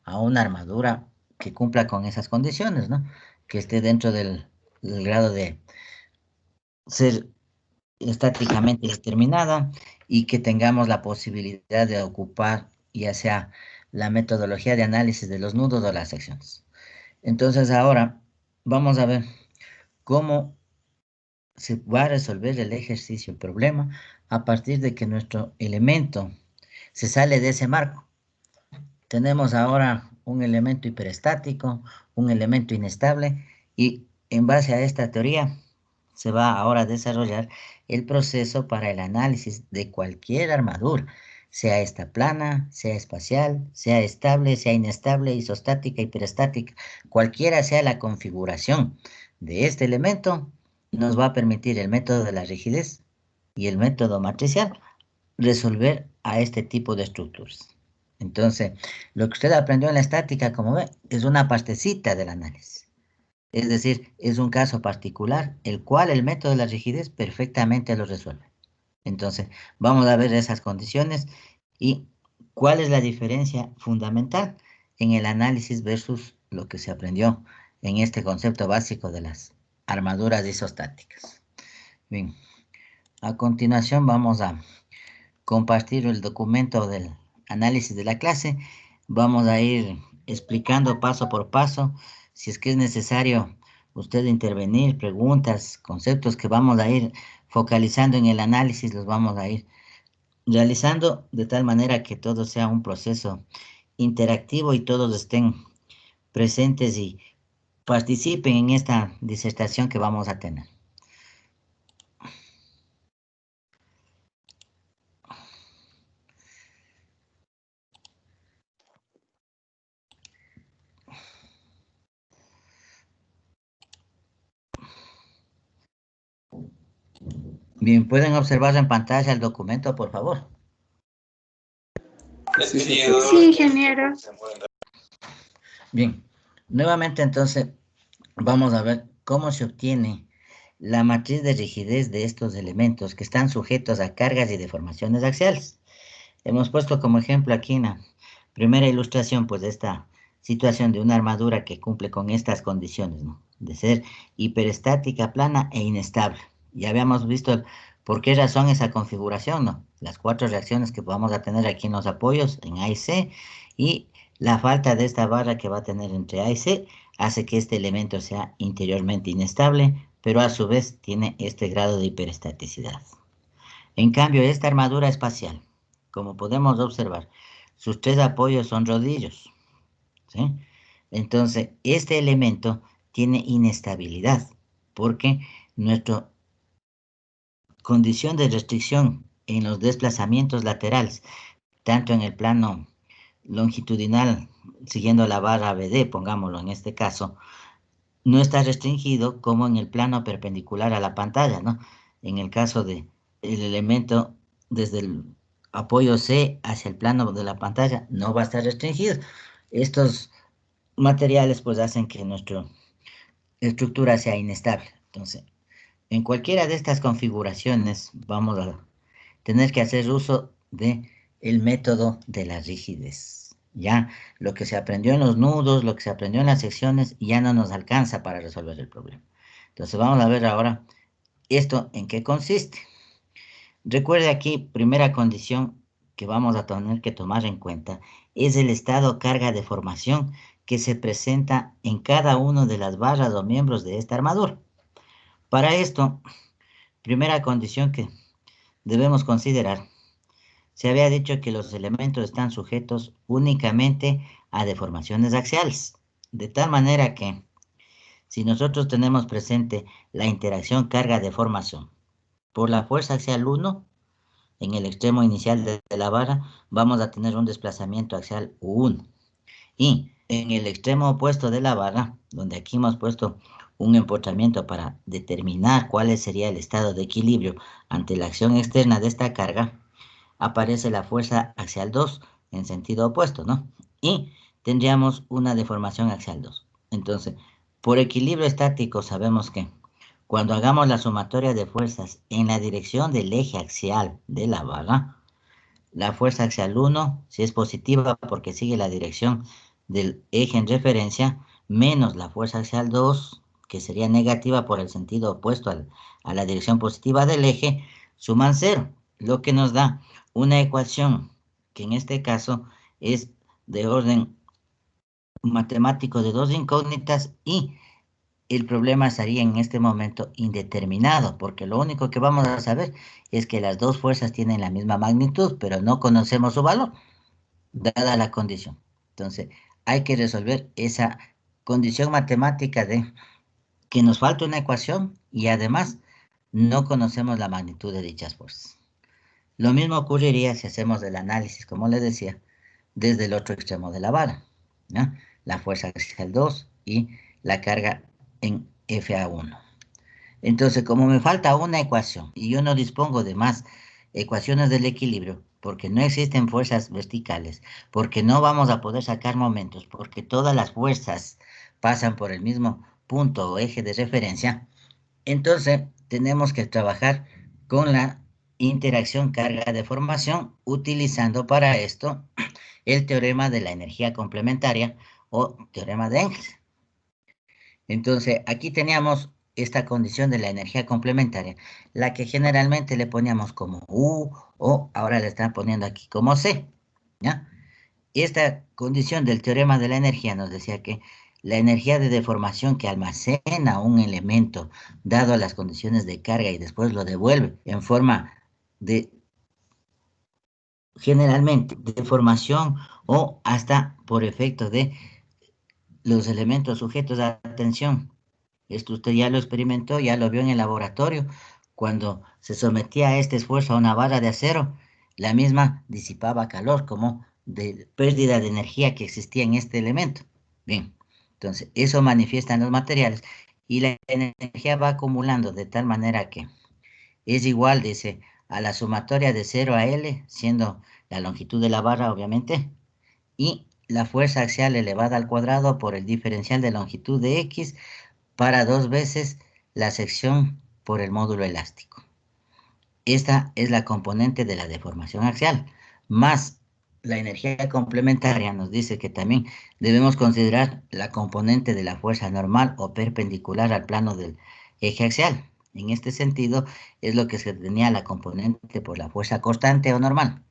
a una armadura que cumpla con esas condiciones, ¿no? Que esté dentro del grado de ser estáticamente determinada y que tengamos la posibilidad de ocupar ya sea la metodología de análisis de los nudos o las secciones. Entonces ahora vamos a ver cómo se va a resolver el ejercicio, el problema, a partir de que nuestro elemento se sale de ese marco. Tenemos ahora un elemento hiperestático, un elemento inestable, y en base a esta teoría se va ahora a desarrollar el proceso para el análisis de cualquier armadura, sea esta plana, sea espacial, sea estable, sea inestable, isostática, hiperestática, cualquiera sea la configuración de este elemento, nos va a permitir el método de la rigidez y el método matricial resolver a este tipo de estructuras. Entonces, lo que usted aprendió en la estática, como ve, es una partecita del análisis. Es decir, es un caso particular, el cual el método de la rigidez perfectamente lo resuelve. Entonces, vamos a ver esas condiciones y cuál es la diferencia fundamental en el análisis versus lo que se aprendió en este concepto básico de las armaduras isostáticas. Bien, a continuación vamos a compartir el documento del análisis de la clase. Vamos a ir explicando paso por paso. Si es que es necesario usted intervenir, preguntas, conceptos que vamos a ir focalizando en el análisis, los vamos a ir realizando de tal manera que todo sea un proceso interactivo y todos estén presentes y participen en esta disertación que vamos a tener. Bien, ¿pueden observar en pantalla el documento, por favor? Sí, ingeniero. Bien, nuevamente entonces vamos a ver cómo se obtiene la matriz de rigidez de estos elementos que están sujetos a cargas y deformaciones axiales. Hemos puesto como ejemplo aquí en la primera ilustración, pues esta situación de una armadura que cumple con estas condiciones, ¿no? De ser hiperestática, plana e inestable. Ya habíamos visto por qué razón esa configuración, ¿no? Las 4 reacciones que vamos a tener aquí en los apoyos, en A y C, y la falta de esta barra que va a tener entre A y C hace que este elemento sea interiormente inestable, pero a su vez tiene este grado de hiperestaticidad. En cambio, esta armadura espacial, como podemos observar, sus 3 apoyos son rodillos, ¿sí? Entonces, este elemento tiene inestabilidad, porque nuestra condición de restricción en los desplazamientos laterales, tanto en el plano longitudinal, siguiendo la barra BD, pongámoslo en este caso, no está restringido como en el plano perpendicular a la pantalla, ¿no? En el caso de el elemento desde el apoyo C hacia el plano de la pantalla, no va a estar restringido. Estos materiales pues hacen que nuestra estructura sea inestable. Entonces, en cualquiera de estas configuraciones vamos a tener que hacer uso de el método de la rigidez. Ya lo que se aprendió en los nudos, lo que se aprendió en las secciones, ya no nos alcanza para resolver el problema. Entonces vamos a ver ahora esto en qué consiste. Recuerde aquí, primera condición que vamos a tener que tomar en cuenta es el estado carga de formación que se presenta en cada una de las barras o miembros de esta armadura. Para esto, primera condición que debemos considerar, se había dicho que los elementos están sujetos únicamente a deformaciones axiales, de tal manera que si nosotros tenemos presente la interacción carga-deformación por la fuerza axial 1, en el extremo inicial de la barra vamos a tener un desplazamiento axial U1. Y en el extremo opuesto de la barra, donde aquí hemos puesto un empotramiento para determinar cuál sería el estado de equilibrio ante la acción externa de esta carga, aparece la fuerza axial 2 en sentido opuesto, ¿no? Y tendríamos una deformación axial 2. Entonces, por equilibrio estático sabemos que cuando hagamos la sumatoria de fuerzas en la dirección del eje axial de la barra, la fuerza axial 1, si es positiva porque sigue la dirección del eje en referencia menos la fuerza axial 2, que sería negativa por el sentido opuesto a la dirección positiva del eje, suman cero, lo que nos da una ecuación que en este caso es de orden matemático de dos incógnitas y el problema estaría en este momento indeterminado, porque lo único que vamos a saber es que las dos fuerzas tienen la misma magnitud, pero no conocemos su valor, dada la condición. Entonces, hay que resolver esa condición matemática de que nos falta una ecuación y además no conocemos la magnitud de dichas fuerzas. Lo mismo ocurriría si hacemos el análisis, como les decía, desde el otro extremo de la vara, ¿no? La fuerza axial 2 y la carga en FA1. Entonces, como me falta una ecuación y yo no dispongo de más ecuaciones del equilibrio, porque no existen fuerzas verticales, porque no vamos a poder sacar momentos, porque todas las fuerzas pasan por el mismo punto o eje de referencia, entonces tenemos que trabajar con la interacción carga-deformación, utilizando para esto el teorema de la energía complementaria o teorema de Engels. Entonces, aquí teníamos esta condición de la energía complementaria, la que generalmente le poníamos como U o ahora le están poniendo aquí como C, ¿ya? Y esta condición del teorema de la energía nos decía que la energía de deformación que almacena un elemento dado a las condiciones de carga y después lo devuelve en forma de, generalmente, de deformación o hasta por efecto de los elementos sujetos a tensión. Esto usted ya lo experimentó, ya lo vio en el laboratorio. Cuando se sometía a este esfuerzo a una barra de acero, la misma disipaba calor como de pérdida de energía que existía en este elemento. Bien, entonces eso manifiesta en los materiales y la energía va acumulando de tal manera que es igual, dice, a la sumatoria de 0 a L, siendo la longitud de la barra, obviamente, y la fuerza axial elevada al cuadrado por el diferencial de longitud de X para 2 veces la sección por el módulo elástico. Esta es la componente de la deformación axial, más la energía complementaria nos dice que también debemos considerar la componente de la fuerza normal o perpendicular al plano del eje axial. En este sentido, es lo que se tenía la componente por la fuerza constante o normal,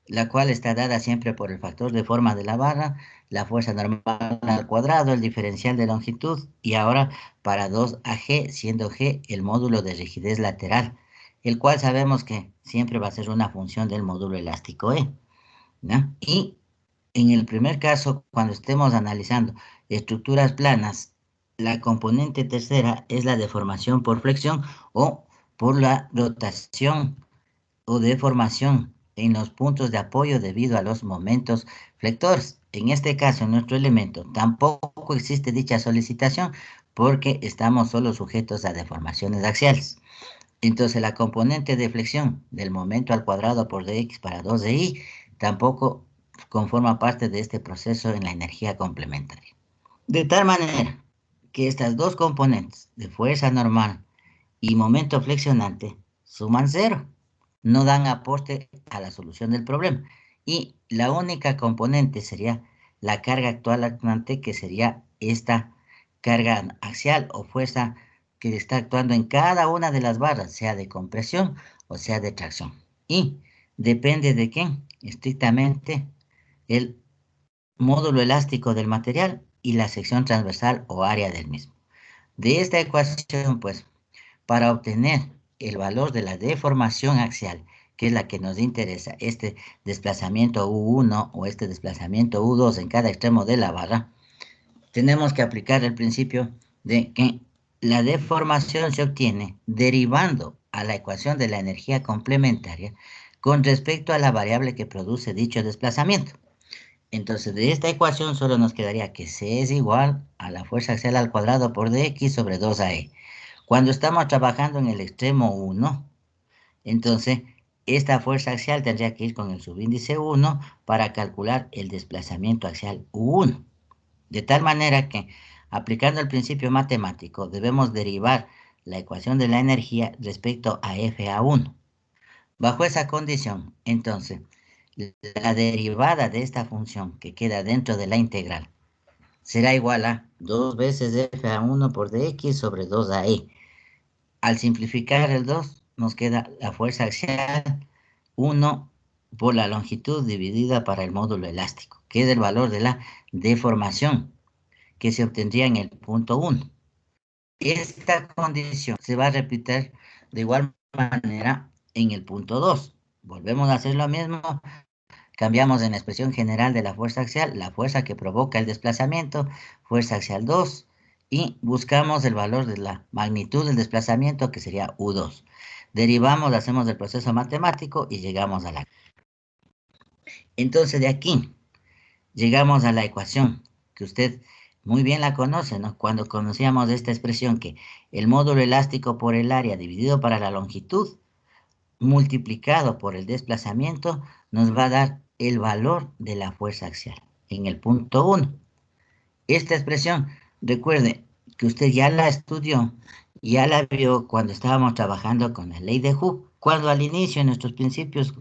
la cual está dada siempre por el factor de forma de la barra, la fuerza normal al cuadrado, el diferencial de longitud, y ahora para 2AG, siendo G el módulo de rigidez lateral, el cual sabemos que siempre va a ser una función del módulo elástico E, ¿no? Y en el primer caso, cuando estemos analizando estructuras planas, la componente tercera es la deformación por flexión o por la rotación o deformación en los puntos de apoyo debido a los momentos flectores. En este caso, en nuestro elemento, tampoco existe dicha solicitación porque estamos solo sujetos a deformaciones axiales. Entonces, la componente de flexión del momento al cuadrado por dx para 2 de y tampoco conforma parte de este proceso en la energía complementaria. De tal manera que estas dos componentes de fuerza normal y momento flexionante suman cero, no dan aporte a la solución del problema. Y la única componente sería la carga actual actuante, que sería esta carga axial o fuerza que está actuando en cada una de las barras, sea de compresión o sea de tracción. Y depende de qué, estrictamente, el módulo elástico del material y la sección transversal o área del mismo. De esta ecuación, pues, para obtener el valor de la deformación axial, que es la que nos interesa, este desplazamiento U1 o este desplazamiento U2 en cada extremo de la barra, tenemos que aplicar el principio de que la deformación se obtiene derivando a la ecuación de la energía complementaria con respecto a la variable que produce dicho desplazamiento. Entonces, de esta ecuación solo nos quedaría que C es igual a la fuerza axial al cuadrado por dx sobre 2AE. Cuando estamos trabajando en el extremo 1, entonces esta fuerza axial tendría que ir con el subíndice 1 para calcular el desplazamiento axial U1. De tal manera que, aplicando el principio matemático, debemos derivar la ecuación de la energía respecto a FA1. Bajo esa condición, entonces, la derivada de esta función que queda dentro de la integral será igual a 2 veces F(A1) por dx sobre 2AE. Al simplificar el 2, nos queda la fuerza axial 1 por la longitud dividida para el módulo elástico, que es el valor de la deformación que se obtendría en el punto 1. Esta condición se va a repetir de igual manera en el punto 2. Volvemos a hacer lo mismo, cambiamos en la expresión general de la fuerza axial, la fuerza que provoca el desplazamiento, fuerza axial 2, y buscamos el valor de la magnitud del desplazamiento, que sería U2. Derivamos, hacemos el proceso matemático y llegamos a la... Entonces de aquí llegamos a la ecuación, que usted muy bien la conoce, ¿no? Cuando conocíamos esta expresión que el módulo elástico por el área dividido para la longitud multiplicado por el desplazamiento nos va a dar el valor de la fuerza axial en el punto 1. Esta expresión, recuerde que usted ya la estudió, ya la vio cuando estábamos trabajando con la ley de Hooke, cuando al inicio en nuestros principios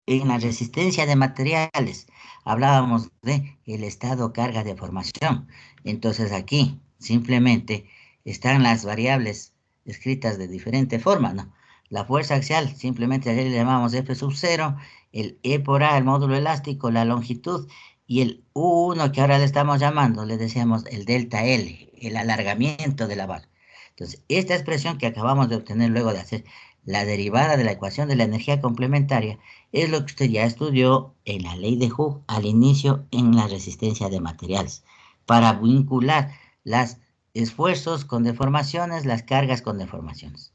en la resistencia de materiales hablábamos de el estado carga de formación. Entonces aquí simplemente están las variables escritas de diferente forma, ¿no? La fuerza axial simplemente a él le llamamos F sub 0, el E por A, el módulo elástico, la longitud, y el U1 que ahora le estamos llamando, le decíamos el delta L, el alargamiento de la barra. Entonces, esta expresión que acabamos de obtener luego de hacer la derivada de la ecuación de la energía complementaria es lo que usted ya estudió en la ley de Hooke al inicio en la resistencia de materiales, para vincular los esfuerzos con deformaciones, las cargas con deformaciones.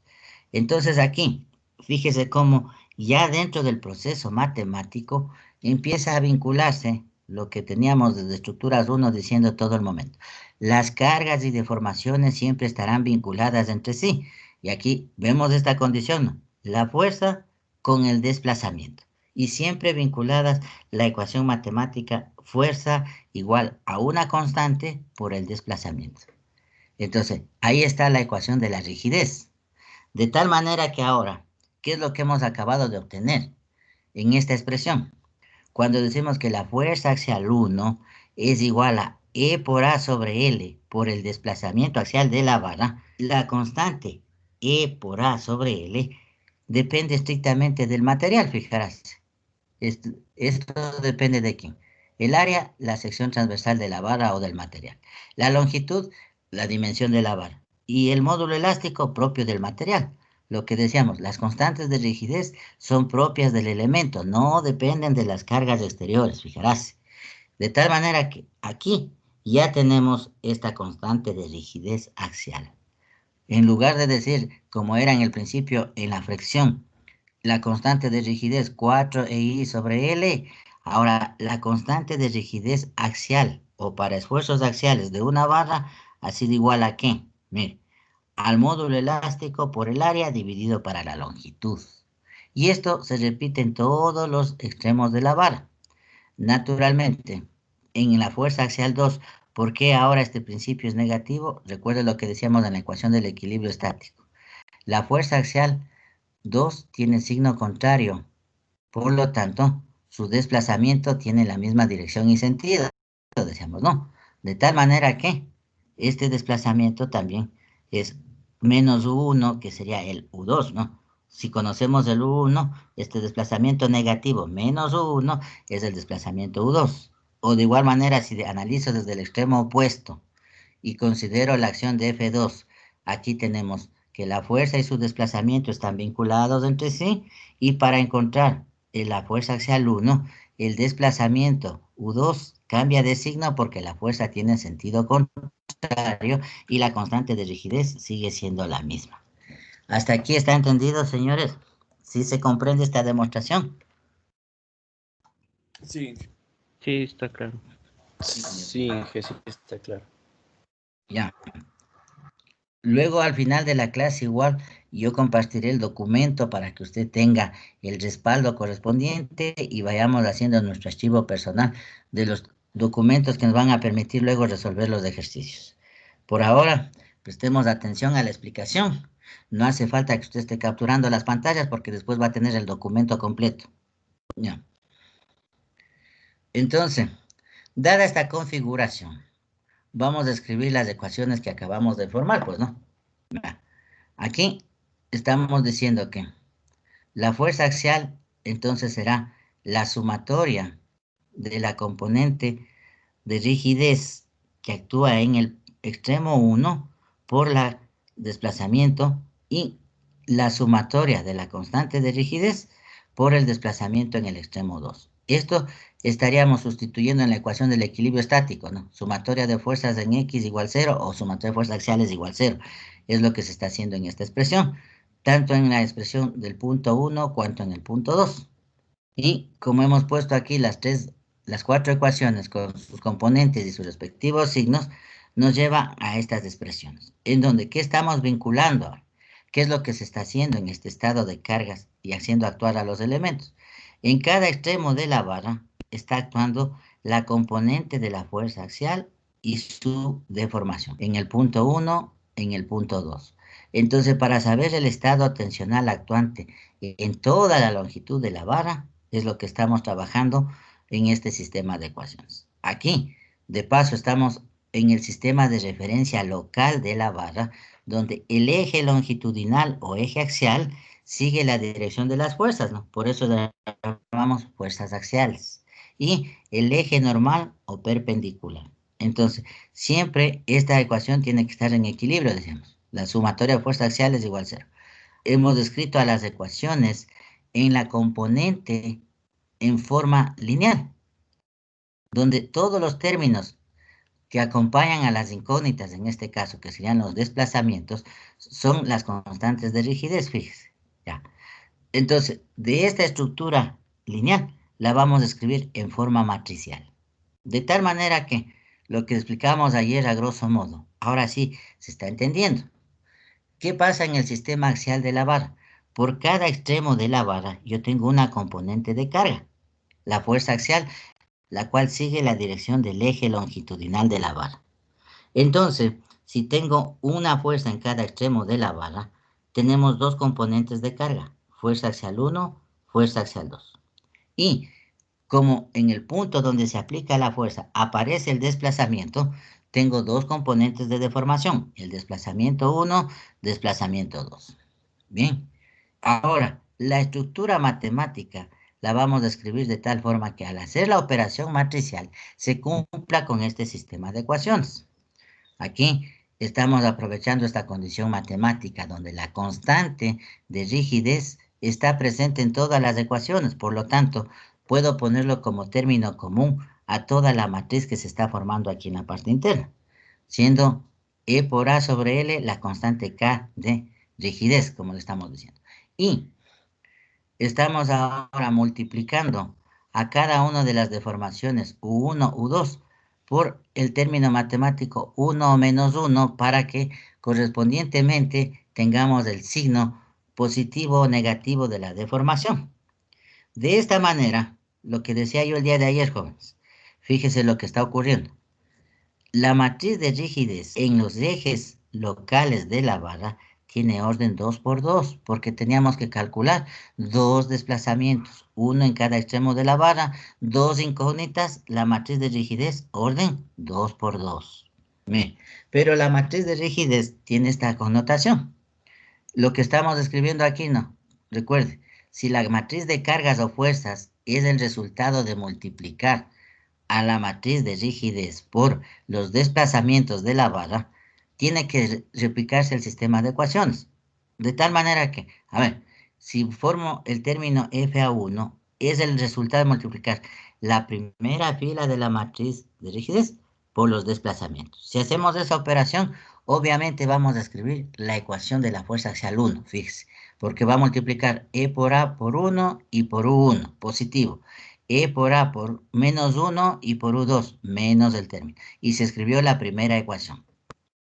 Entonces aquí, fíjese cómo ya dentro del proceso matemático empieza a vincularse lo que teníamos desde estructuras 1 diciendo todo el momento. Las cargas y deformaciones siempre estarán vinculadas entre sí. Y aquí vemos esta condición, ¿no? La fuerza con el desplazamiento. Y siempre vinculadas la ecuación matemática fuerza igual a una constante por el desplazamiento. Entonces, ahí está la ecuación de la rigidez. De tal manera que ahora, ¿qué es lo que hemos acabado de obtener en esta expresión? Cuando decimos que la fuerza axial 1 es igual a E por A sobre L por el desplazamiento axial de la vara, la constante E por A sobre L depende estrictamente del material, fijarás. Esto depende de quién. El área, la sección transversal de la vara o del material. La longitud, la dimensión de la vara. Y el módulo elástico propio del material. Lo que decíamos, las constantes de rigidez son propias del elemento, no dependen de las cargas exteriores, fijarás. De tal manera que aquí ya tenemos esta constante de rigidez axial. En lugar de decir, como era en el principio en la fricción, la constante de rigidez 4EI sobre L, ahora la constante de rigidez axial o para esfuerzos axiales de una barra ha sido igual a ¿qué? Mire, al módulo elástico por el área dividido para la longitud. Y esto se repite en todos los extremos de la vara. Naturalmente, en la fuerza axial 2, ¿por qué ahora este principio es negativo? Recuerda lo que decíamos en la ecuación del equilibrio estático. La fuerza axial 2 tiene signo contrario, por lo tanto, su desplazamiento tiene la misma dirección y sentido, decíamos, ¿no? De tal manera que este desplazamiento también es menos U1, que sería el U2, ¿no? Si conocemos el U1, este desplazamiento negativo menos U1 es el desplazamiento U2. O de igual manera, si analizo desde el extremo opuesto y considero la acción de F2, aquí tenemos que la fuerza y su desplazamiento están vinculados entre sí, y para encontrar la fuerza axial 1, el desplazamiento U2 cambia de signo porque la fuerza tiene sentido contrario y la constante de rigidez sigue siendo la misma. ¿Hasta aquí está entendido, señores? ¿Sí se comprende esta demostración? Sí, Sí, está claro. sí, Inge, sí, está claro. Ya. Luego, al final de la clase, igual, yo compartiré el documento para que usted tenga el respaldo correspondiente y vayamos haciendo nuestro archivo personal de los documentos que nos van a permitir luego resolver los ejercicios. Por ahora, prestemos atención a la explicación. No hace falta que usted esté capturando las pantallas porque después va a tener el documento completo. Ya. Entonces, dada esta configuración, vamos a escribir las ecuaciones que acabamos de formar, pues, ¿no? Mira, aquí estamos diciendo que la fuerza axial, entonces, será la sumatoria de la componente de rigidez que actúa en el extremo 1 por la desplazamiento y la sumatoria de la constante de rigidez por el desplazamiento en el extremo 2. Esto estaríamos sustituyendo en la ecuación del equilibrio estático, ¿no? Sumatoria de fuerzas en X igual 0 o sumatoria de fuerzas axiales igual 0. Es lo que se está haciendo en esta expresión, tanto en la expresión del punto 1 cuanto en el punto 2. Y como hemos puesto aquí las cuatro ecuaciones con sus componentes y sus respectivos signos, nos lleva a estas expresiones, en donde, ¿qué estamos vinculando ahora? ¿Qué es lo que se está haciendo en este estado de cargas y haciendo actuar a los elementos? En cada extremo de la barra está actuando la componente de la fuerza axial y su deformación, en el punto 1, en el punto 2. Entonces, para saber el estado tensional actuante en toda la longitud de la barra, es lo que estamos trabajando en este sistema de ecuaciones. Aquí, de paso, estamos en el sistema de referencia local de la barra, donde el eje longitudinal o eje axial sigue la dirección de las fuerzas, ¿no? Por eso le llamamos fuerzas axiales. Y el eje normal o perpendicular. Entonces, siempre esta ecuación tiene que estar en equilibrio, decíamos. La sumatoria de fuerzas axiales es igual a 0. Hemos descrito a las ecuaciones en la componente en forma lineal, donde todos los términos que acompañan a las incógnitas, en este caso, que serían los desplazamientos, son las constantes de rigidez, fíjese. Ya. Entonces, de esta estructura lineal, la vamos a escribir en forma matricial. De tal manera que lo que explicamos ayer a grosso modo, ahora sí se está entendiendo. ¿Qué pasa en el sistema axial de la vara? Por cada extremo de la vara, yo tengo una componente de carga, la fuerza axial, la cual sigue la dirección del eje longitudinal de la vara. Entonces, si tengo una fuerza en cada extremo de la vara, tenemos dos componentes de carga, fuerza axial 1, fuerza axial 2. Y como en el punto donde se aplica la fuerza aparece el desplazamiento, tengo dos componentes de deformación, el desplazamiento 1, desplazamiento 2. Bien, ahora, la estructura matemática la vamos a escribir de tal forma que al hacer la operación matricial se cumpla con este sistema de ecuaciones. Aquí estamos aprovechando esta condición matemática donde la constante de rigidez está presente en todas las ecuaciones, por lo tanto, puedo ponerlo como término común a toda la matriz que se está formando aquí en la parte interna, siendo E por A sobre L la constante K de rigidez, como le estamos diciendo. Y estamos ahora multiplicando a cada una de las deformaciones U1, U2 por el término matemático 1 menos 1 para que correspondientemente tengamos el signo positivo o negativo de la deformación. De esta manera, lo que decía yo el día de ayer, jóvenes, fíjese lo que está ocurriendo. La matriz de rigidez en los ejes locales de la vara tiene orden 2 por 2, porque teníamos que calcular dos desplazamientos, uno en cada extremo de la vara, dos incógnitas, la matriz de rigidez, orden 2 por 2. Pero la matriz de rigidez tiene esta connotación. Lo que estamos escribiendo aquí no. Recuerde, si la matriz de cargas o fuerzas es el resultado de multiplicar a la matriz de rigidez por los desplazamientos de la vara, tiene que replicarse el sistema de ecuaciones. De tal manera que, a ver, si formo el término FA1, es el resultado de multiplicar la primera fila de la matriz de rigidez por los desplazamientos. Si hacemos esa operación, obviamente vamos a escribir la ecuación de la fuerza axial 1, fíjese, porque va a multiplicar E por A por 1 y por U1, positivo. E por A por menos 1 y por U2, menos el término. Y se escribió la primera ecuación.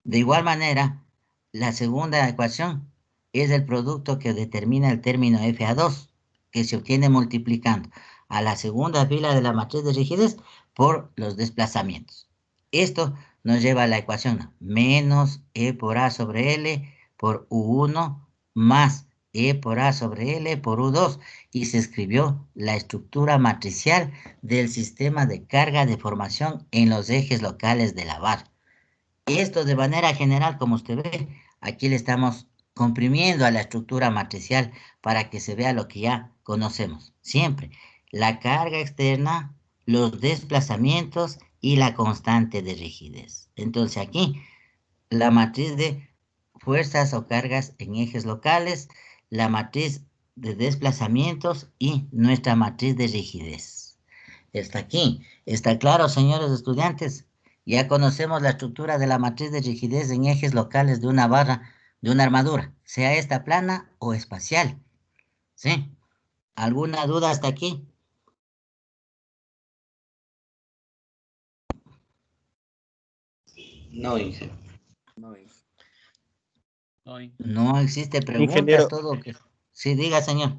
De igual manera, la segunda ecuación es el producto que determina el término FA2, que se obtiene multiplicando a la segunda fila de la matriz de rigidez por los desplazamientos. Esto nos lleva a la ecuación menos E por A sobre L por U1 más E por A sobre L por U2 y se escribió la estructura matricial del sistema de carga de formación en los ejes locales de la vara. Esto de manera general, como usted ve, aquí le estamos comprimiendo a la estructura matricial para que se vea lo que ya conocemos. Siempre la carga externa, los desplazamientos y la constante de rigidez. Entonces aquí la matriz de fuerzas o cargas en ejes locales, la matriz de desplazamientos y nuestra matriz de rigidez. Está aquí. ¿Está claro, señores estudiantes? Ya conocemos la estructura de la matriz de rigidez en ejes locales de una barra, de una armadura, sea esta plana o espacial. ¿Sí? ¿Alguna duda hasta aquí? No, Inge. No existe preguntas, Ingeniero, todo que... Sí, diga, señor.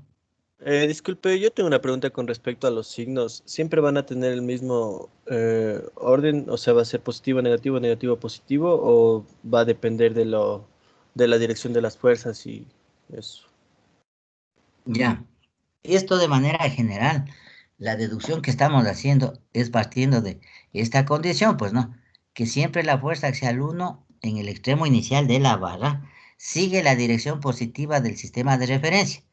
disculpe, yo tengo una pregunta con respecto a los signos. ¿Siempre van a tener el mismo orden? O sea, ¿va a ser positivo, negativo, negativo, positivo? ¿O va a depender de la dirección de las fuerzas y eso? Ya. Esto de manera general, la deducción que estamos haciendo es partiendo de esta condición, pues no, que siempre la fuerza axial 1 en el extremo inicial de la barra sigue la dirección positiva del sistema de referencia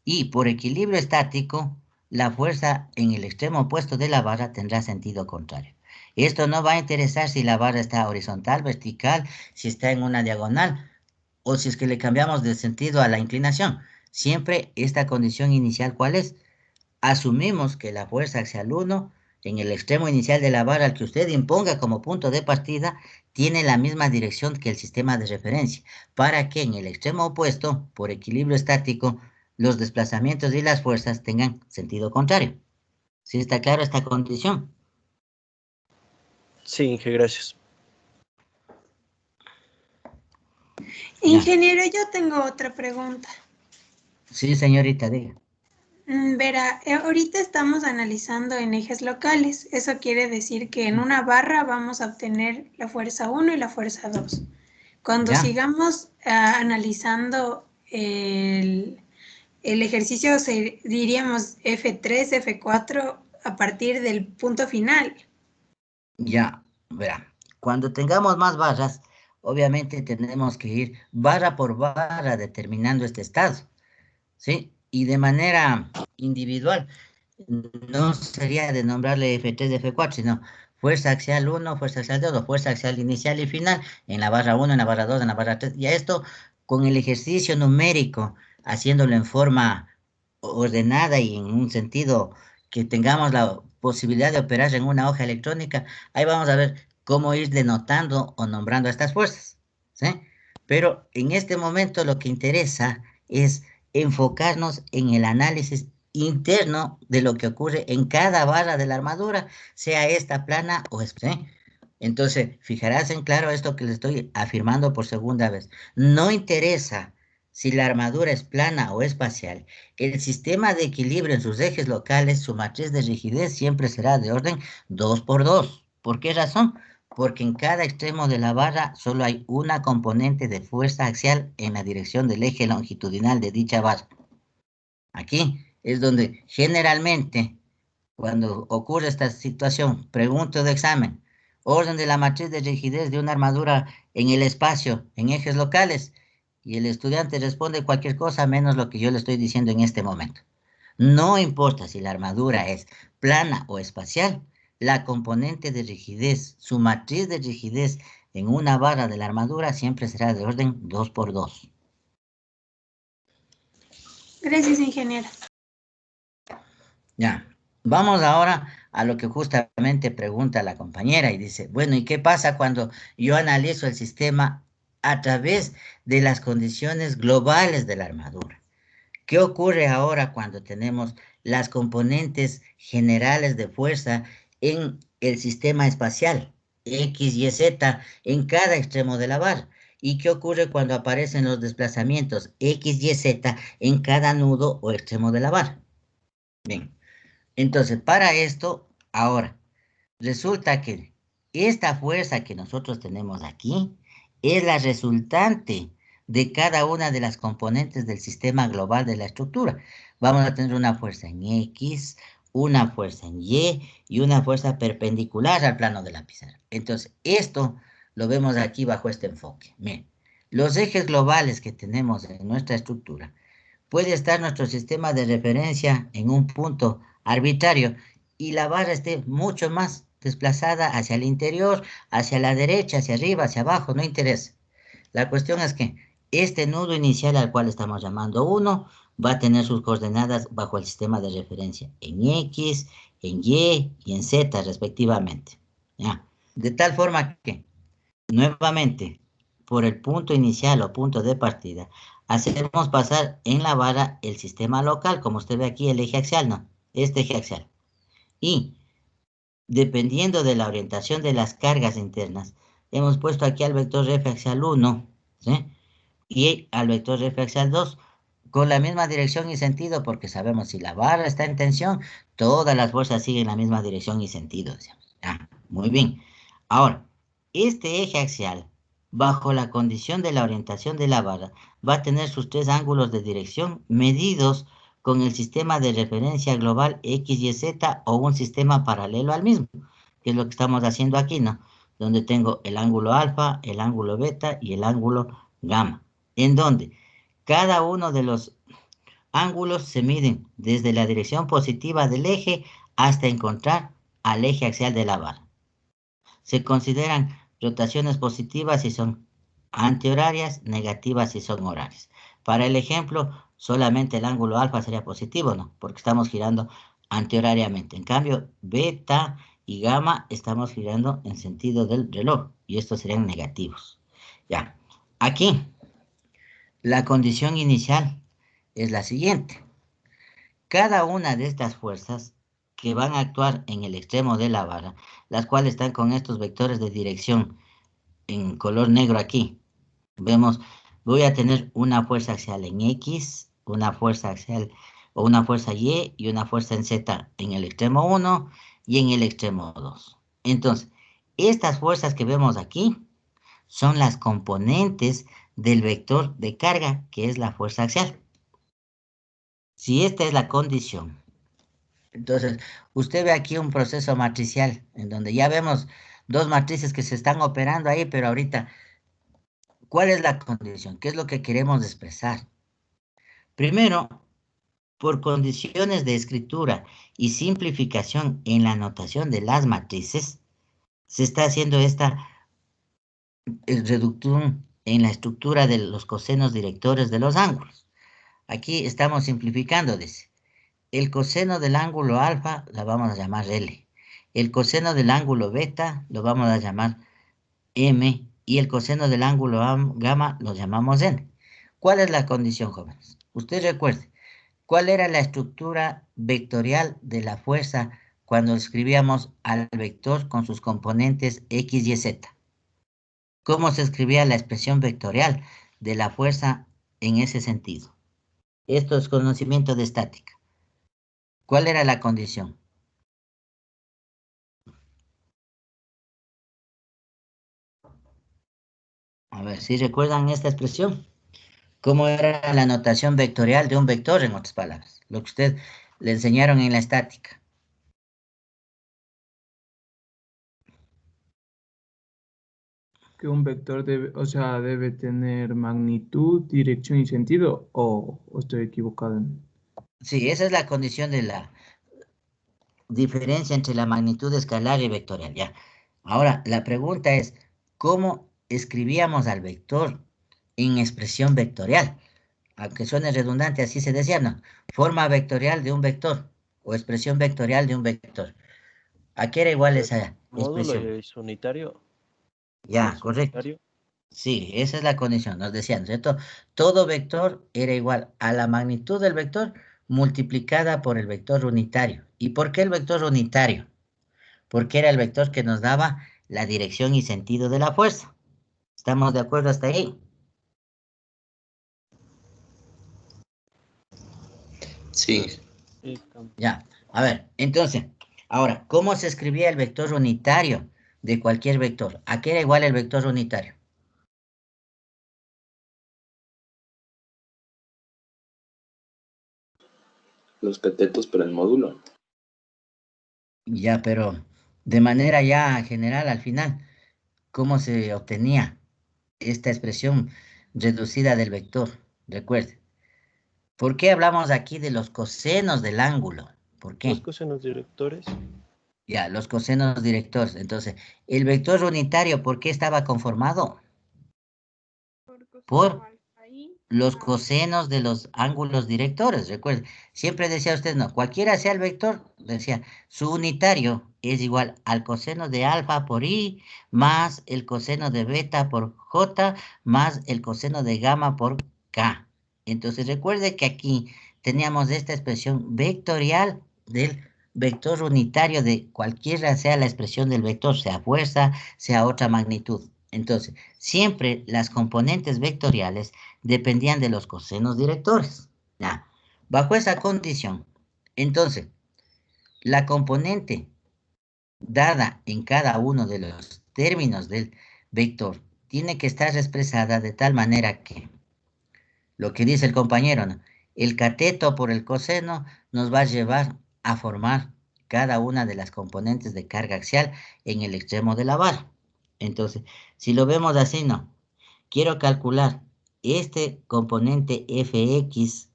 y por equilibrio estático, la fuerza en el extremo opuesto de la barra tendrá sentido contrario. Esto no va a interesar si la barra está horizontal, vertical, si está en una diagonal o si es que le cambiamos de sentido a la inclinación. Siempre esta condición inicial, ¿cuál es? Asumimos que la fuerza axial 1 en el extremo inicial de la barra al que usted imponga como punto de partida tiene la misma dirección que el sistema de referencia, para que en el extremo opuesto, por equilibrio estático, los desplazamientos y las fuerzas tengan sentido contrario. ¿Sí está claro esta condición? Sí, Inge, gracias. Ya. Ingeniero, yo tengo otra pregunta. Sí, señorita, diga. Verá, ahorita estamos analizando en ejes locales. Eso quiere decir que en una barra vamos a obtener la fuerza 1 y la fuerza 2. Cuando ¿Ya? sigamos analizando el ejercicio, diríamos F3, F4 a partir del punto final. Ya, verá. Cuando tengamos más barras, obviamente tenemos que ir barra por barra determinando este estado. ¿Sí? Y de manera individual, no sería de nombrarle F3, F4, sino fuerza axial 1, fuerza axial 2 o fuerza axial inicial y final en la barra 1, en la barra 2, en la barra 3. Y a esto con el ejercicio numérico, haciéndolo en forma ordenada y en un sentido que tengamos la posibilidad de operar en una hoja electrónica, ahí vamos a ver cómo ir denotando o nombrando estas fuerzas. ¿Sí? Pero en este momento lo que interesa es enfocarnos en el análisis interno de lo que ocurre en cada barra de la armadura, sea esta plana o ¿sí? Entonces, fijarás en claro esto que le estoy afirmando por segunda vez. No interesa si la armadura es plana o espacial. El sistema de equilibrio en sus ejes locales, su matriz de rigidez siempre será de orden 2 por 2. ¿Por qué razón? Porque en cada extremo de la barra solo hay una componente de fuerza axial en la dirección del eje longitudinal de dicha barra. Aquí es donde generalmente, cuando ocurre esta situación, pregunto de examen, orden de la matriz de rigidez de una armadura en el espacio, en ejes locales, y el estudiante responde cualquier cosa menos lo que yo le estoy diciendo en este momento. No importa si la armadura es plana o espacial, la componente de rigidez, su matriz de rigidez en una barra de la armadura siempre será de orden 2 por 2. Gracias, ingeniero. Ya, vamos ahora a lo que justamente pregunta la compañera y dice, bueno, ¿y qué pasa cuando yo analizo el sistema a través de las condiciones globales de la armadura? ¿Qué ocurre ahora cuando tenemos las componentes generales de fuerza en el sistema espacial, X, Y, Z, en cada extremo de la barra? ¿Y qué ocurre cuando aparecen los desplazamientos X, Y, Z en cada nudo o extremo de la barra? Bien. Entonces, para esto, ahora, resulta que esta fuerza que nosotros tenemos aquí es la resultante de cada una de las componentes del sistema global de la estructura. Vamos a tener una fuerza en X, una fuerza en Y y una fuerza perpendicular al plano de la pizarra. Entonces, esto lo vemos aquí bajo este enfoque. Miren, los ejes globales que tenemos en nuestra estructura, puede estar nuestro sistema de referencia en un punto arbitrario y la barra esté mucho más desplazada hacia el interior, hacia la derecha, hacia arriba, hacia abajo, no interesa. La cuestión es que este nudo inicial al cual estamos llamando 1 va a tener sus coordenadas bajo el sistema de referencia en X, en Y y en Z respectivamente. ¿Ya? De tal forma que, nuevamente, por el punto inicial o punto de partida, hacemos pasar en la vara el sistema local, como usted ve aquí, el eje axial, ¿no? Este eje axial. Y, dependiendo de la orientación de las cargas internas, hemos puesto aquí al vector F axial 1, ¿sí? Y al vector F axial 2, con la misma dirección y sentido, porque sabemos si la barra está en tensión, todas las fuerzas siguen la misma dirección y sentido, decíamos. Ah, muy bien. Ahora, este eje axial, bajo la condición de la orientación de la barra, va a tener sus tres ángulos de dirección medidos con el sistema de referencia global X, Y, Z o un sistema paralelo al mismo, que es lo que estamos haciendo aquí, ¿no? Donde tengo el ángulo alfa, el ángulo beta y el ángulo gamma, en donde cada uno de los ángulos se miden desde la dirección positiva del eje hasta encontrar al eje axial de la barra. Se consideran rotaciones positivas si son antihorarias, negativas si son horarias. Para el ejemplo, solamente el ángulo alfa sería positivo, ¿no? Porque estamos girando antihorariamente. En cambio, beta y gamma estamos girando en sentido del reloj y estos serían negativos. Ya, aquí la condición inicial es la siguiente. Cada una de estas fuerzas que van a actuar en el extremo de la vara, las cuales están con estos vectores de dirección en color negro aquí, vemos, voy a tener una fuerza axial en X, una fuerza axial o una fuerza Y una fuerza en Z en el extremo 1 y en el extremo 2. Entonces, estas fuerzas que vemos aquí son las componentes del vector de carga, que es la fuerza axial. Si esta es la condición, entonces usted ve aquí un proceso matricial en donde ya vemos dos matrices que se están operando ahí, pero ahorita, ¿cuál es la condición? ¿Qué es lo que queremos expresar? Primero, por condiciones de escritura y simplificación en la notación de las matrices, se está haciendo esta reducción en la estructura de los cosenos directores de los ángulos. Aquí estamos simplificando, dice. El coseno del ángulo alfa la vamos a llamar L. El coseno del ángulo beta lo vamos a llamar M. Y el coseno del ángulo gamma lo llamamos N. ¿Cuál es la condición, jóvenes? Usted recuerde, ¿cuál era la estructura vectorial de la fuerza cuando escribíamos al vector con sus componentes X, Y, Z? ¿Cómo se escribía la expresión vectorial de la fuerza en ese sentido? Esto es conocimiento de estática. ¿Cuál era la condición? A ver, ¿si recuerdan esta expresión? ¿Cómo era la notación vectorial de un vector, en otras palabras? Lo que usted le enseñaron en la estática. Que un vector debe, o sea, debe tener magnitud, dirección y sentido, o estoy equivocado. Sí, esa es la condición de la diferencia entre la magnitud escalar y vectorial. Ya. Ahora, la pregunta es, ¿cómo escribíamos al vector en expresión vectorial? Aunque suene redundante, así se decía, ¿no? Forma vectorial de un vector o expresión vectorial de un vector. ¿A qué era igual esa Módulo expresión? es unitario. Ya, Es correcto. unitario. Sí, esa es la condición. Nos decían, ¿cierto? Todo vector era igual a la magnitud del vector multiplicada por el vector unitario. ¿Y por qué el vector unitario? Porque era el vector que nos daba la dirección y sentido de la fuerza. ¿Estamos de acuerdo hasta ahí? Sí, Ya. A ver, entonces, ahora, ¿cómo se escribía el vector unitario de cualquier vector? ¿A qué era igual el vector unitario? los catetos para el módulo. Ya, pero de manera ya general al final. cómo se obtenía esta expresión reducida del vector. Recuerde. ¿Por qué hablamos aquí de los cosenos del ángulo? ¿Por Los qué? cosenos directores. Ya, los cosenos directores. Entonces, el vector unitario, ¿por qué estaba conformado? Por coseno Por alfa i los más cosenos de los ángulos directores. Recuerde, siempre decía usted, no, cualquiera sea el vector, decía, su unitario es igual al coseno de alfa por i más el coseno de beta por j más el coseno de gamma por k. Entonces, recuerde que aquí teníamos esta expresión vectorial del vector unitario de cualquiera sea la expresión del vector, sea fuerza, sea otra magnitud. Entonces, siempre las componentes vectoriales dependían de los cosenos directores. ¿Ya? Bajo esa condición, entonces, la componente dada en cada uno de los términos del vector tiene que estar expresada de tal manera que, lo que dice el compañero, ¿no? El cateto por el coseno nos va a llevar a formar cada una de las componentes de carga axial en el extremo de la vara. Entonces, si lo vemos así, no. Quiero calcular este componente Fx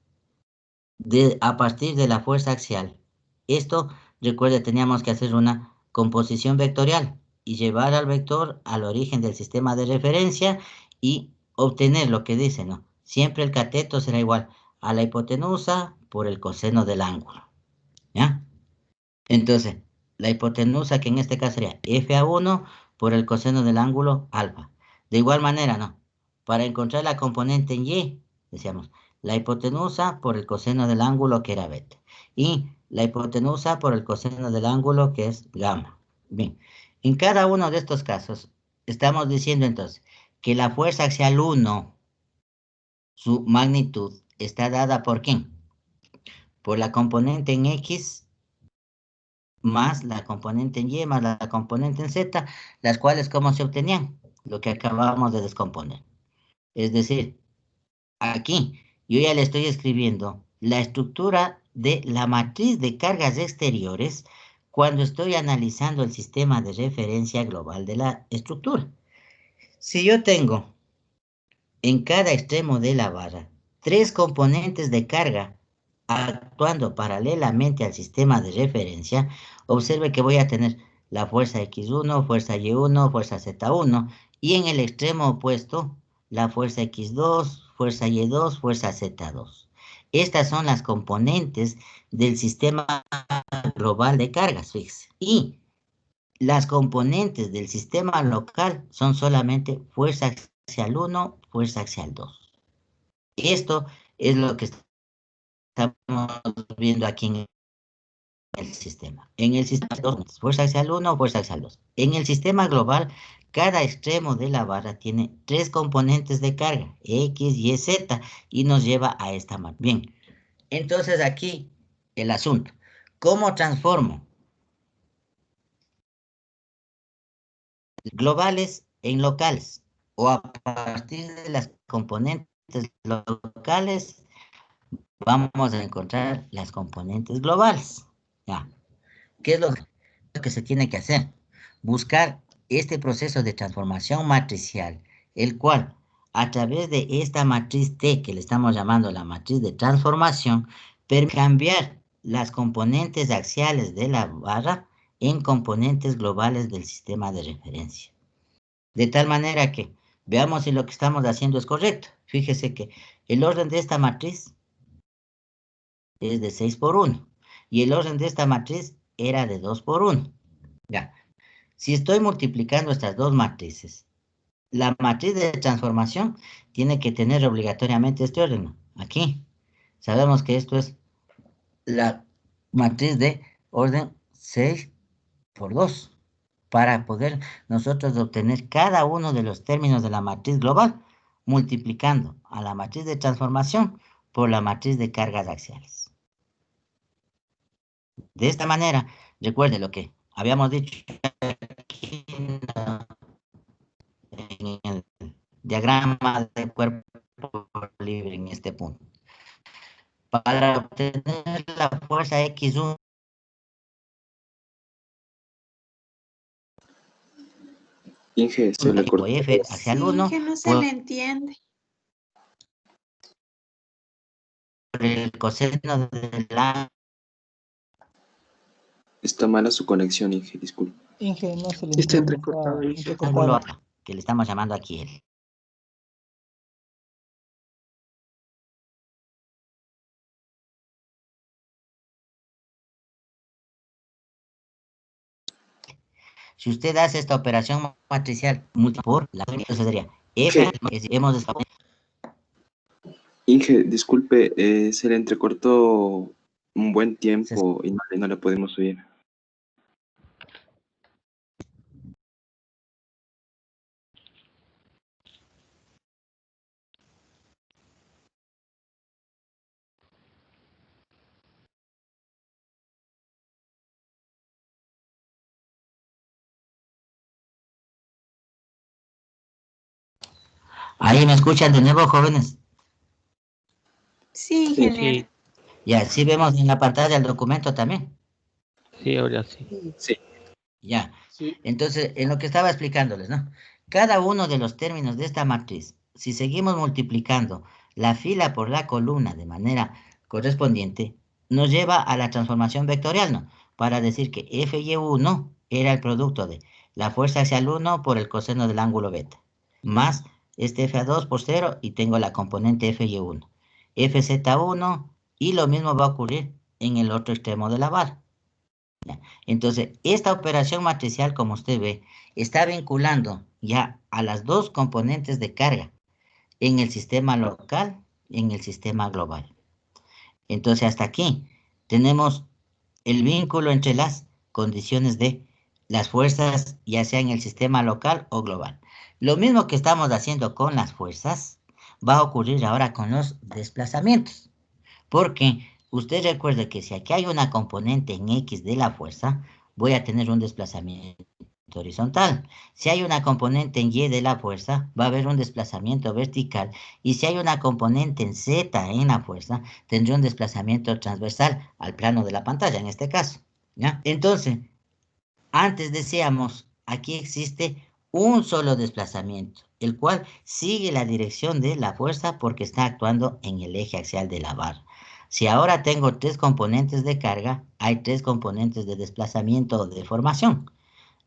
a partir de la fuerza axial. Esto, recuerde, teníamos que hacer una composición vectorial y llevar al vector al origen del sistema de referencia y obtener lo que dice, ¿no? Siempre el cateto será igual a la hipotenusa por el coseno del ángulo, ¿ya? Entonces, la hipotenusa, que en este caso sería FA1 por el coseno del ángulo alfa. De igual manera, ¿no? Para encontrar la componente en Y, decíamos, la hipotenusa por el coseno del ángulo que era beta. Y la hipotenusa por el coseno del ángulo que es gamma. Bien, en cada uno de estos casos, estamos diciendo entonces que la fuerza axial 1, su magnitud, está dada por ¿quién? Por la componente en X más la componente en Y más la componente en Z, las cuales ¿cómo se obtenían? Lo que acabamos de descomponer. Es decir, aquí yo ya le estoy escribiendo la estructura de la matriz de cargas exteriores cuando estoy analizando el sistema de referencia global de la estructura. Si yo tengo en cada extremo de la barra tres componentes de carga actuando paralelamente al sistema de referencia, observe que voy a tener la fuerza X1, fuerza Y1, fuerza Z1 y en el extremo opuesto la fuerza X2, fuerza Y2, fuerza Z2. Estas son las componentes del sistema global de cargas, fíjese. Y las componentes del sistema local son solamente fuerza axial 1, fuerza axial 2. Esto es lo que estamos viendo aquí en el sistema. En el sistema, fuerza axial 1, fuerza axial 2. En el sistema global, cada extremo de la barra tiene tres componentes de carga, X, Y, Z, y nos lleva a esta marca. Bien, entonces aquí el asunto. ¿Cómo transformo globales en locales? O a partir de las componentes locales, vamos a encontrar las componentes globales. ¿Ya? ¿Qué es lo que se tiene que hacer? Buscar este proceso de transformación matricial, el cual, a través de esta matriz T, que le estamos llamando la matriz de transformación, permite cambiar las componentes axiales de la barra en componentes globales del sistema de referencia. De tal manera que veamos si lo que estamos haciendo es correcto. Fíjese que el orden de esta matriz es de 6 por 1 y el orden de esta matriz era de 2 por 1. Ya. Si estoy multiplicando estas dos matrices, la matriz de transformación tiene que tener obligatoriamente este orden. Aquí sabemos que esto es la matriz de orden 6 por 2 para poder nosotros obtener cada uno de los términos de la matriz global multiplicando a la matriz de transformación por la matriz de cargas axiales. De esta manera, recuerde lo que habíamos dicho aquí en el diagrama de cuerpo libre en este punto. Para obtener la fuerza X1, Inge, se le cortó. F hacia el 1 que no se por le entiende. el coseno de la Está mala su conexión, Inge, disculpe. Inge, no se le Está entiende, entrecortado, está Inge. ángulo entrecortado. A, que le estamos llamando aquí L. Si usted hace esta operación matricial por la sería F, hemos descubierto. Inge, disculpe, se le entrecortó un buen tiempo y no le podemos oír. Ahí me escuchan de nuevo, jóvenes. Sí, ingeniero. Sí, Y así vemos en la pantalla el documento también. sí, ahora sí. Sí. Ya. Sí. Entonces, en lo que estaba explicándoles, ¿no? Cada uno de los términos de esta matriz, si seguimos multiplicando la fila por la columna de manera correspondiente, nos lleva a la transformación vectorial, ¿no? Para decir que FY1 era el producto de la fuerza hacia el 1 por el coseno del ángulo beta, más este FA2 por 0 y tengo la componente FY1. FZ1 y lo mismo va a ocurrir en el otro extremo de la vara. Entonces, esta operación matricial, como usted ve, está vinculando ya a las dos componentes de carga en el sistema local y en el sistema global. Entonces, hasta aquí tenemos el vínculo entre las condiciones de las fuerzas, ya sea en el sistema local o global. Lo mismo que estamos haciendo con las fuerzas, va a ocurrir ahora con los desplazamientos. Porque usted recuerde que si aquí hay una componente en X de la fuerza, voy a tener un desplazamiento horizontal. Si hay una componente en Y de la fuerza, va a haber un desplazamiento vertical. Y si hay una componente en Z en la fuerza, tendré un desplazamiento transversal al plano de la pantalla, en este caso. ¿Ya? Entonces, antes decíamos, aquí existe un solo desplazamiento, el cual sigue la dirección de la fuerza porque está actuando en el eje axial de la barra. Si ahora tengo tres componentes de carga, hay tres componentes de desplazamiento o deformación.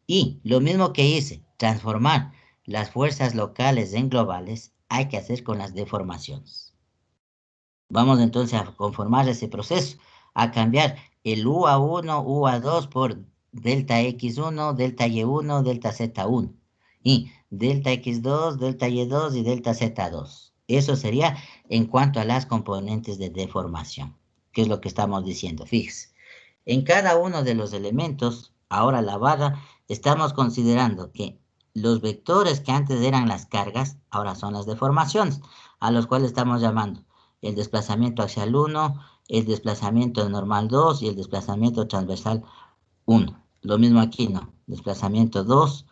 Y lo mismo que hice, transformar las fuerzas locales en globales, hay que hacer con las deformaciones. Vamos entonces a conformar ese proceso, a cambiar el UA1, UA2 por delta X1, delta Y1, delta Z1. Y delta X2, delta Y2 y delta Z2. Eso sería en cuanto a las componentes de deformación, que es lo que estamos diciendo. Fíjese, en cada uno de los elementos, ahora la barra, estamos considerando que los vectores que antes eran las cargas, ahora son las deformaciones, a los cuales estamos llamando el desplazamiento axial 1, el desplazamiento normal 2 y el desplazamiento transversal 1. Lo mismo aquí, ¿no? Desplazamiento 2,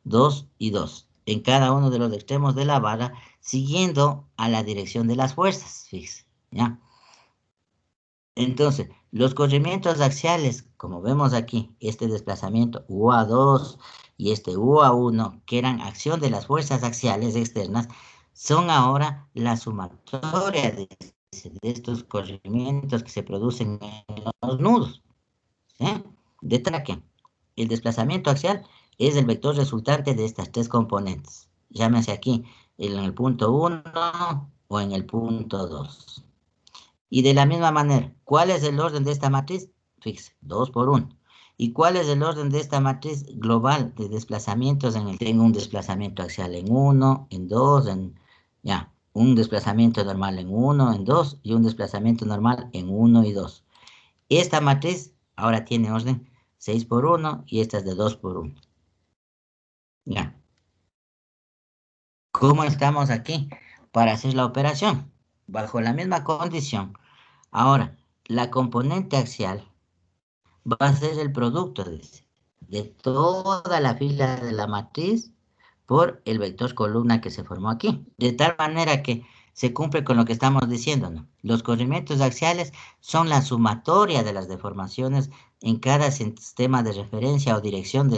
2 y 2. En cada uno de los extremos de la vara, siguiendo a la dirección de las fuerzas, fíjese, ¿ya? Entonces, los corrimientos axiales, como vemos aquí, este desplazamiento UA2 y este UA1, que eran acción de las fuerzas axiales externas, son ahora la sumatoria de estos corrimientos que se producen en los nudos. ¿Sí? De tal que el desplazamiento axial es el vector resultante de estas tres componentes. Llámese aquí en el punto 1 o en el punto 2. Y de la misma manera, ¿cuál es el orden de esta matriz? Fíjese, 2 por 1. ¿Y cuál es el orden de esta matriz global de desplazamientos en el que tengo un desplazamiento axial en 1, en 2, ya, un desplazamiento normal en 1, en 2 y un desplazamiento normal en 1 y 2? Esta matriz ahora tiene orden 6 por 1 y esta es de 2 por 1. Ya. ¿Cómo estamos aquí para hacer la operación? Bajo la misma condición. Ahora, la componente axial va a ser el producto de toda la fila de la matriz por el vector columna que se formó aquí. De tal manera que se cumple con lo que estamos diciendo, ¿no? Los corrimientos axiales son la sumatoria de las deformaciones en cada sistema de referencia o dirección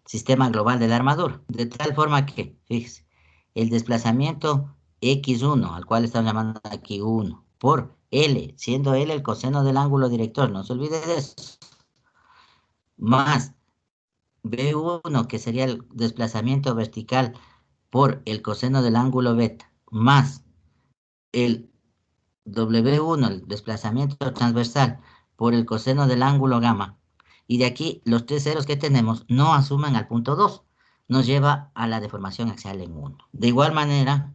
sistema global de la armadura. De tal forma que, fíjese, el desplazamiento X1, al cual estamos llamando aquí 1, por L, siendo L el coseno del ángulo director, no se olvide de eso, más B1, que sería el desplazamiento vertical por el coseno del ángulo beta, más el W1, el desplazamiento transversal, por el coseno del ángulo gamma, y de aquí los tres ceros que tenemos no asumen al punto 2, nos lleva a la deformación axial en 1. De igual manera,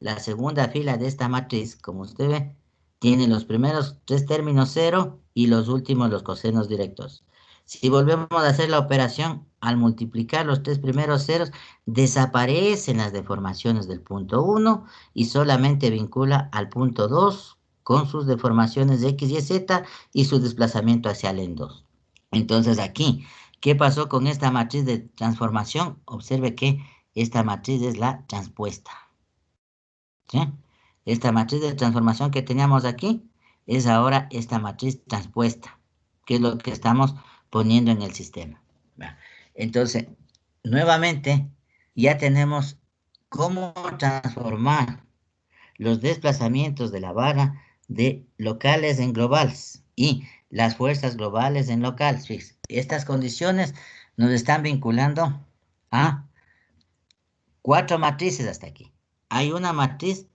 la segunda fila de esta matriz, como usted ve, tiene los primeros tres términos 0 y los últimos los cosenos directos. Si volvemos a hacer la operación, al multiplicar los tres primeros ceros, desaparecen las deformaciones del punto 1 y solamente vincula al punto 2 con sus deformaciones de X y Z y su desplazamiento axial en 2. Entonces aquí, ¿qué pasó con esta matriz de transformación? Observe que esta matriz es la transpuesta. ¿Sí? Esta matriz de transformación que teníamos aquí es ahora esta matriz transpuesta, que es lo que estamos poniendo en el sistema. Entonces, nuevamente, ya tenemos cómo transformar los desplazamientos de la vara de locales en globales y las fuerzas globales en locales. Fíjense, estas condiciones nos están vinculando a 4 matrices hasta aquí. Hay una matriz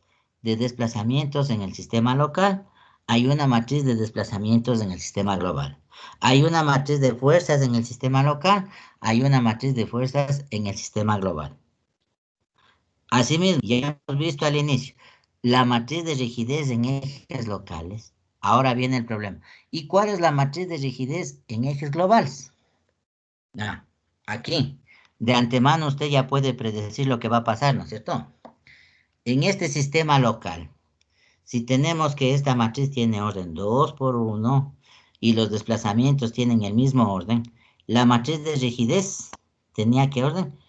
de desplazamientos en el sistema local, hay una matriz de desplazamientos en el sistema global. Hay una matriz de fuerzas en el sistema local, hay una matriz de fuerzas en el sistema global. Asimismo, ya hemos visto al inicio, la matriz de rigidez en ejes locales. Ahora viene el problema. ¿Y cuál es la matriz de rigidez en ejes globales? Aquí. De antemano usted ya puede predecir lo que va a pasar, ¿no es cierto? En este sistema local, si tenemos que esta matriz tiene orden 2 por 1 y los desplazamientos tienen el mismo orden, la matriz de rigidez tenía que orden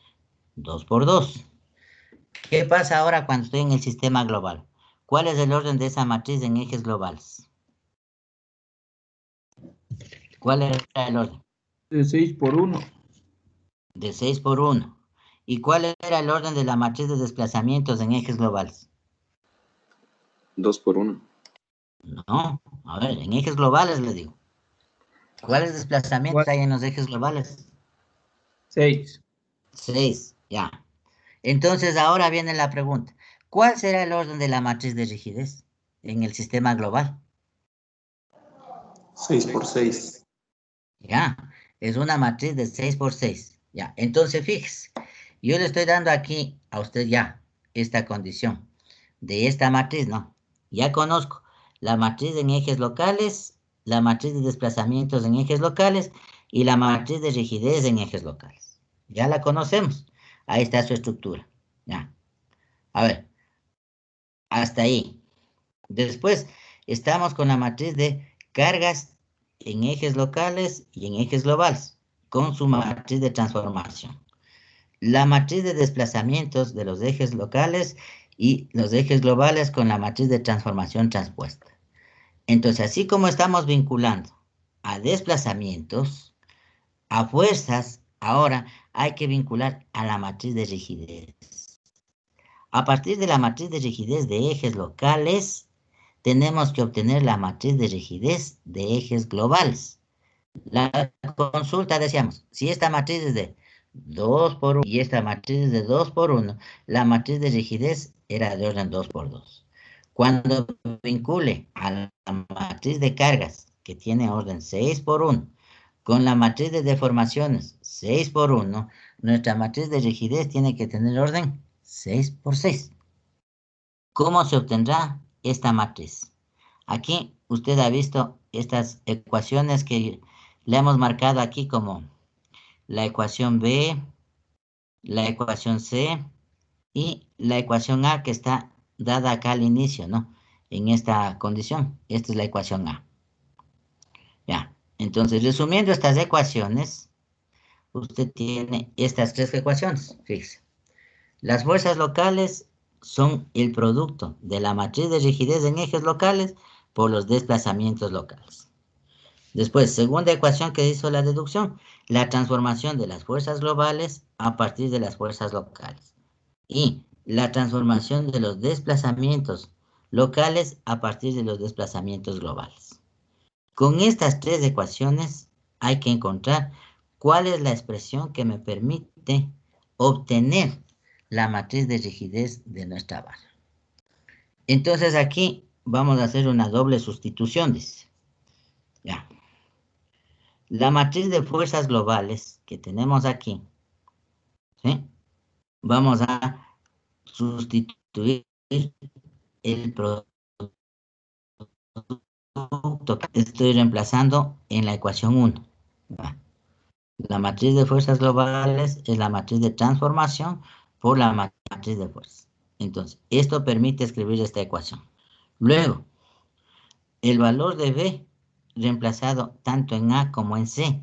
2 por 2. ¿Qué pasa ahora cuando estoy en el sistema global? ¿Cuál es el orden de esa matriz en ejes globales? ¿Cuál era el orden? De 6 por 1. De 6 por 1. ¿Y cuál era el orden de la matriz de desplazamientos en ejes globales? 2 por 1. No, a ver, en ejes globales le digo. ¿Cuáles desplazamientos hay en los ejes globales? 6. 6, ya. Entonces ahora viene la pregunta. ¿Cuál será el orden de la matriz de rigidez en el sistema global? 6 por 6. Ya, es una matriz de 6 por 6. Ya, entonces fíjese, yo le estoy dando aquí a usted ya esta condición de esta matriz, ¿no? Ya conozco la matriz en ejes locales, la matriz de desplazamientos en ejes locales y la matriz de rigidez en ejes locales. Ya la conocemos. Ahí está su estructura. Ya. A ver, hasta ahí. Después estamos con la matriz de cargas en ejes locales y en ejes globales, con su matriz de transformación. La matriz de desplazamientos de los ejes locales y los ejes globales con la matriz de transformación transpuesta. Entonces, así como estamos vinculando a desplazamientos, a fuerzas, ahora hay que vincular a la matriz de rigidez. A partir de la matriz de rigidez de ejes locales, tenemos que obtener la matriz de rigidez de ejes globales. La consulta, decíamos, si esta matriz es de 2 por 1 y esta matriz es de 2 por 1, la matriz de rigidez era de orden 2 por 2. Cuando vincule a la matriz de cargas, que tiene orden 6 por 1, con la matriz de deformaciones 6 por 1, nuestra matriz de rigidez tiene que tener orden 6 por 6. ¿Cómo se obtendrá esta matriz? Aquí usted ha visto estas ecuaciones que le hemos marcado aquí como la ecuación B, la ecuación C y la ecuación A que está dada acá al inicio, ¿no? En esta condición. Esta es la ecuación A. Ya. Entonces, resumiendo estas ecuaciones, usted tiene estas tres ecuaciones. Fíjese. Las fuerzas locales son el producto de la matriz de rigidez en ejes locales por los desplazamientos locales. Después, segunda ecuación que hizo la deducción, la transformación de las fuerzas globales a partir de las fuerzas locales. Y la transformación de los desplazamientos locales a partir de los desplazamientos globales. Con estas tres ecuaciones hay que encontrar cuál es la expresión que me permite obtener la matriz de rigidez de nuestra barra. Entonces aquí vamos a hacer una doble sustitución, dice. Ya. La matriz de fuerzas globales que tenemos aquí, ¿sí? Vamos a sustituir el producto que estoy reemplazando en la ecuación 1. ¿Va? La matriz de fuerzas globales es la matriz de transformación por la matriz de fuerzas. Entonces, esto permite escribir esta ecuación. Luego, el valor de B reemplazado tanto en A como en C,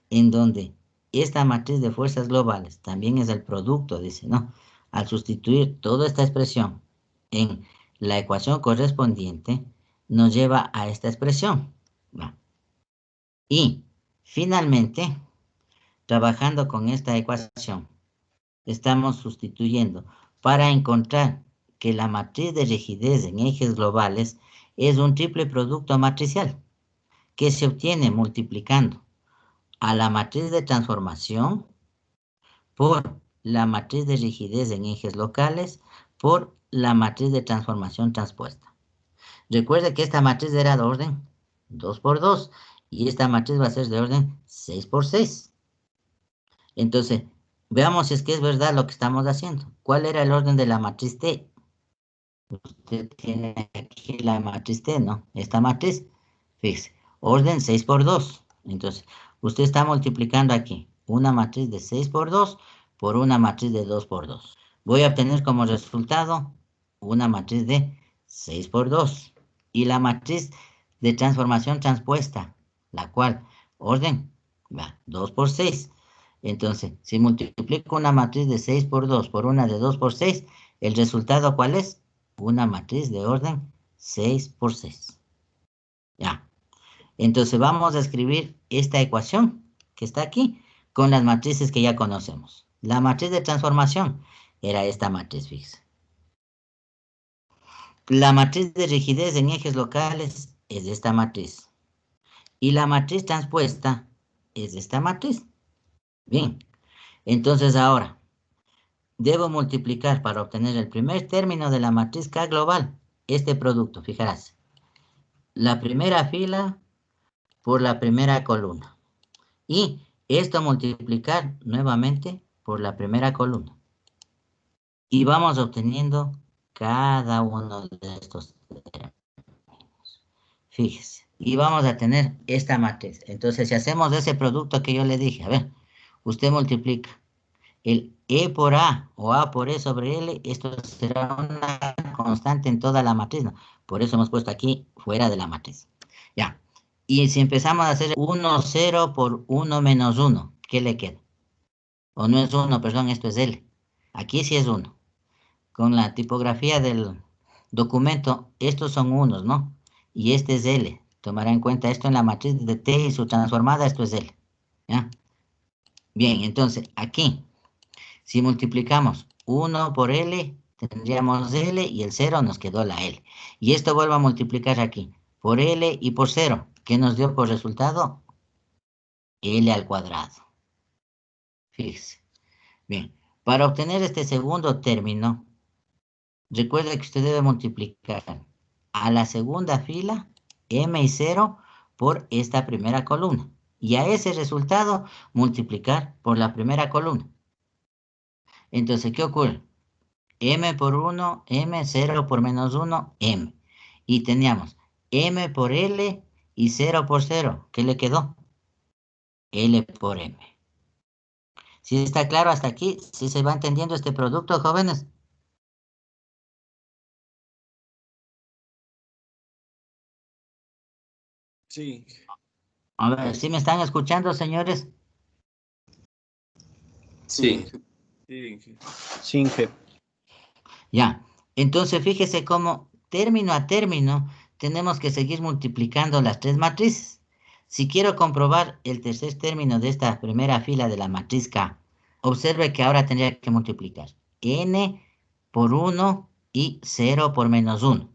en donde esta matriz de fuerzas globales también es el producto, dice, ¿no? Al sustituir toda esta expresión en la ecuación correspondiente, nos lleva a esta expresión. ¿Va? Y, finalmente, trabajando con esta ecuación, estamos sustituyendo para encontrar que la matriz de rigidez en ejes globales es un triple producto matricial que se obtiene multiplicando a la matriz de transformación por la matriz de rigidez en ejes locales por la matriz de transformación transpuesta. Recuerde que esta matriz era de orden 2 por 2 y esta matriz va a ser de orden 6 por 6. Entonces, veamos si es que es verdad lo que estamos haciendo. ¿Cuál era el orden de la matriz T? Usted tiene aquí la matriz T, ¿no? Esta matriz, fíjese, orden 6 por 2. Entonces, usted está multiplicando aquí una matriz de 6 por 2 por una matriz de 2 por 2. Voy a obtener como resultado una matriz de 6 por 2. Y la matriz de transformación transpuesta, la cual, orden, va, 2 por 6. Entonces, si multiplico una matriz de 6 por 2 por una de 2 por 6, ¿el resultado cuál es? Una matriz de orden 6 por 6. Ya. Entonces vamos a escribir esta ecuación que está aquí con las matrices que ya conocemos. La matriz de transformación era esta matriz, fíjese. La matriz de rigidez en ejes locales es esta matriz. Y la matriz transpuesta es esta matriz. Bien. Entonces ahora, debo multiplicar para obtener el primer término de la matriz K global, este producto, fijarás. La primera fila por la primera columna. Y esto multiplicar nuevamente por la primera columna. Y vamos obteniendo cada uno de estos términos. Fíjese. Y vamos a tener esta matriz. Entonces, si hacemos ese producto que yo le dije, a ver, usted multiplica el E por A o A por E sobre L, esto será una constante en toda la matriz, ¿no? Por eso hemos puesto aquí fuera de la matriz. Ya. Y si empezamos a hacer 1, 0 por 1 menos 1, ¿qué le queda? O no es 1, perdón, esto es L. Aquí sí es 1. Con la tipografía del documento, estos son unos, ¿no? Y este es L. Tomará en cuenta esto en la matriz de T y su transformada, esto es L. ¿Ya? Bien, entonces, aquí, si multiplicamos 1 por L, tendríamos L y el 0 nos quedó la L. Y esto vuelvo a multiplicar aquí, por L y por 0. ¿Qué nos dio por resultado? L al cuadrado. Fíjese. Bien, para obtener este segundo término, recuerde que usted debe multiplicar a la segunda fila M y 0 por esta primera columna. Y a ese resultado multiplicar por la primera columna. Entonces, ¿qué ocurre? M por 1, M, 0 por menos 1, M. Y teníamos M por L y 0 por 0. ¿Qué le quedó? L por M. ¿Sí está claro hasta aquí? ¿Sí se va entendiendo este producto, jóvenes? Sí. A ver, ¿sí me están escuchando, señores? Sí. Sin G. Ya. Entonces, fíjese cómo término a término tenemos que seguir multiplicando las tres matrices. Si quiero comprobar el tercer término de esta primera fila de la matriz K, observe que ahora tendría que multiplicar n por 1 y 0 por menos 1.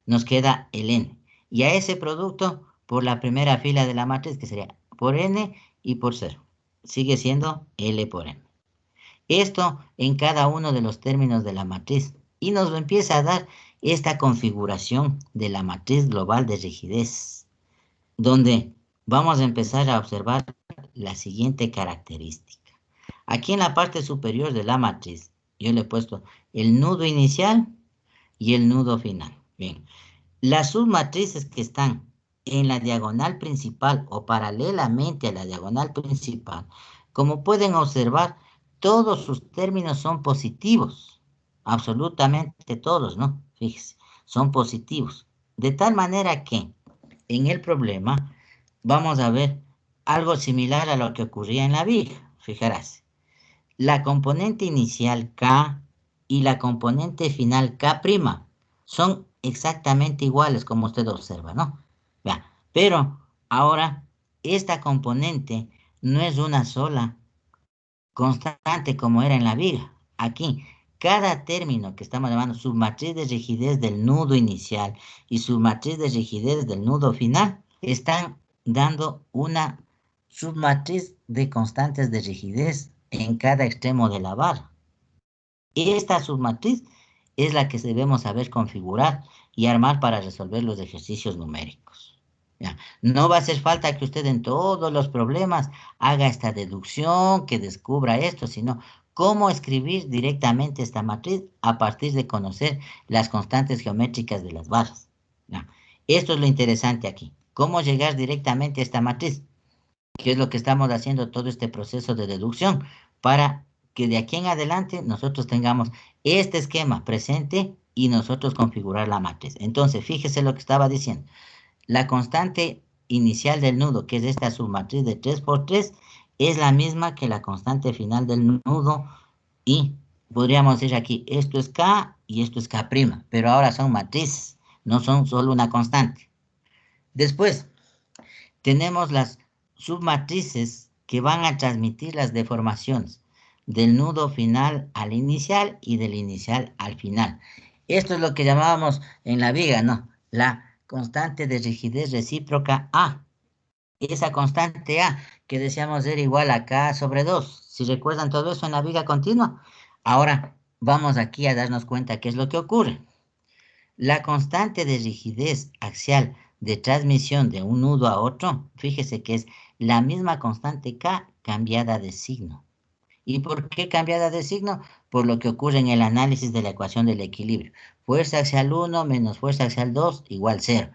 Nos queda el n. Y a ese producto por la primera fila de la matriz, que sería por n y por 0. Sigue siendo L por n. Esto en cada uno de los términos de la matriz. Y nos lo empieza a dar esta configuración de la matriz global de rigidez, donde vamos a empezar a observar la siguiente característica. Aquí en la parte superior de la matriz, yo le he puesto el nudo inicial y el nudo final. Bien, las submatrices que están en la diagonal principal o paralelamente a la diagonal principal, como pueden observar, todos sus términos son positivos. Absolutamente todos, ¿no? Fíjese, son positivos. De tal manera que en el problema vamos a ver algo similar a lo que ocurría en la viga. Fijarás, la componente inicial K y la componente final K' son exactamente iguales, como usted observa, ¿no? Vea, pero ahora esta componente no es una sola constante como era en la viga. Aquí, cada término que estamos llamando submatriz de rigidez del nudo inicial y submatriz de rigidez del nudo final están dando una submatriz de constantes de rigidez en cada extremo de la barra. Esta submatriz es la que debemos saber configurar y armar para resolver los ejercicios numéricos. ¿Ya? No va a hacer falta que usted en todos los problemas haga esta deducción, que descubra esto, sino cómo escribir directamente esta matriz a partir de conocer las constantes geométricas de las barras. ¿Ya? Esto es lo interesante aquí. ¿Cómo llegar directamente a esta matriz? Que es lo que estamos haciendo todo este proceso de deducción para que de aquí en adelante nosotros tengamos este esquema presente y nosotros configurar la matriz. Entonces, fíjese lo que estaba diciendo. La constante inicial del nudo, que es esta submatriz de 3 por 3, es la misma que la constante final del nudo y podríamos decir aquí, esto es K y esto es K', pero ahora son matrices, no son solo una constante. Después, tenemos las submatrices que van a transmitir las deformaciones del nudo final al inicial y del inicial al final. Esto es lo que llamábamos en la viga, ¿no? La constante de rigidez recíproca A. Esa constante A que decíamos era igual a K sobre 2. Si recuerdan todo eso en la viga continua. Ahora vamos aquí a darnos cuenta qué es lo que ocurre. La constante de rigidez axial de transmisión de un nudo a otro, fíjese que es la misma constante K cambiada de signo. ¿Y por qué cambiada de signo? Por lo que ocurre en el análisis de la ecuación del equilibrio. Fuerza axial 1 menos fuerza axial 2 igual 0.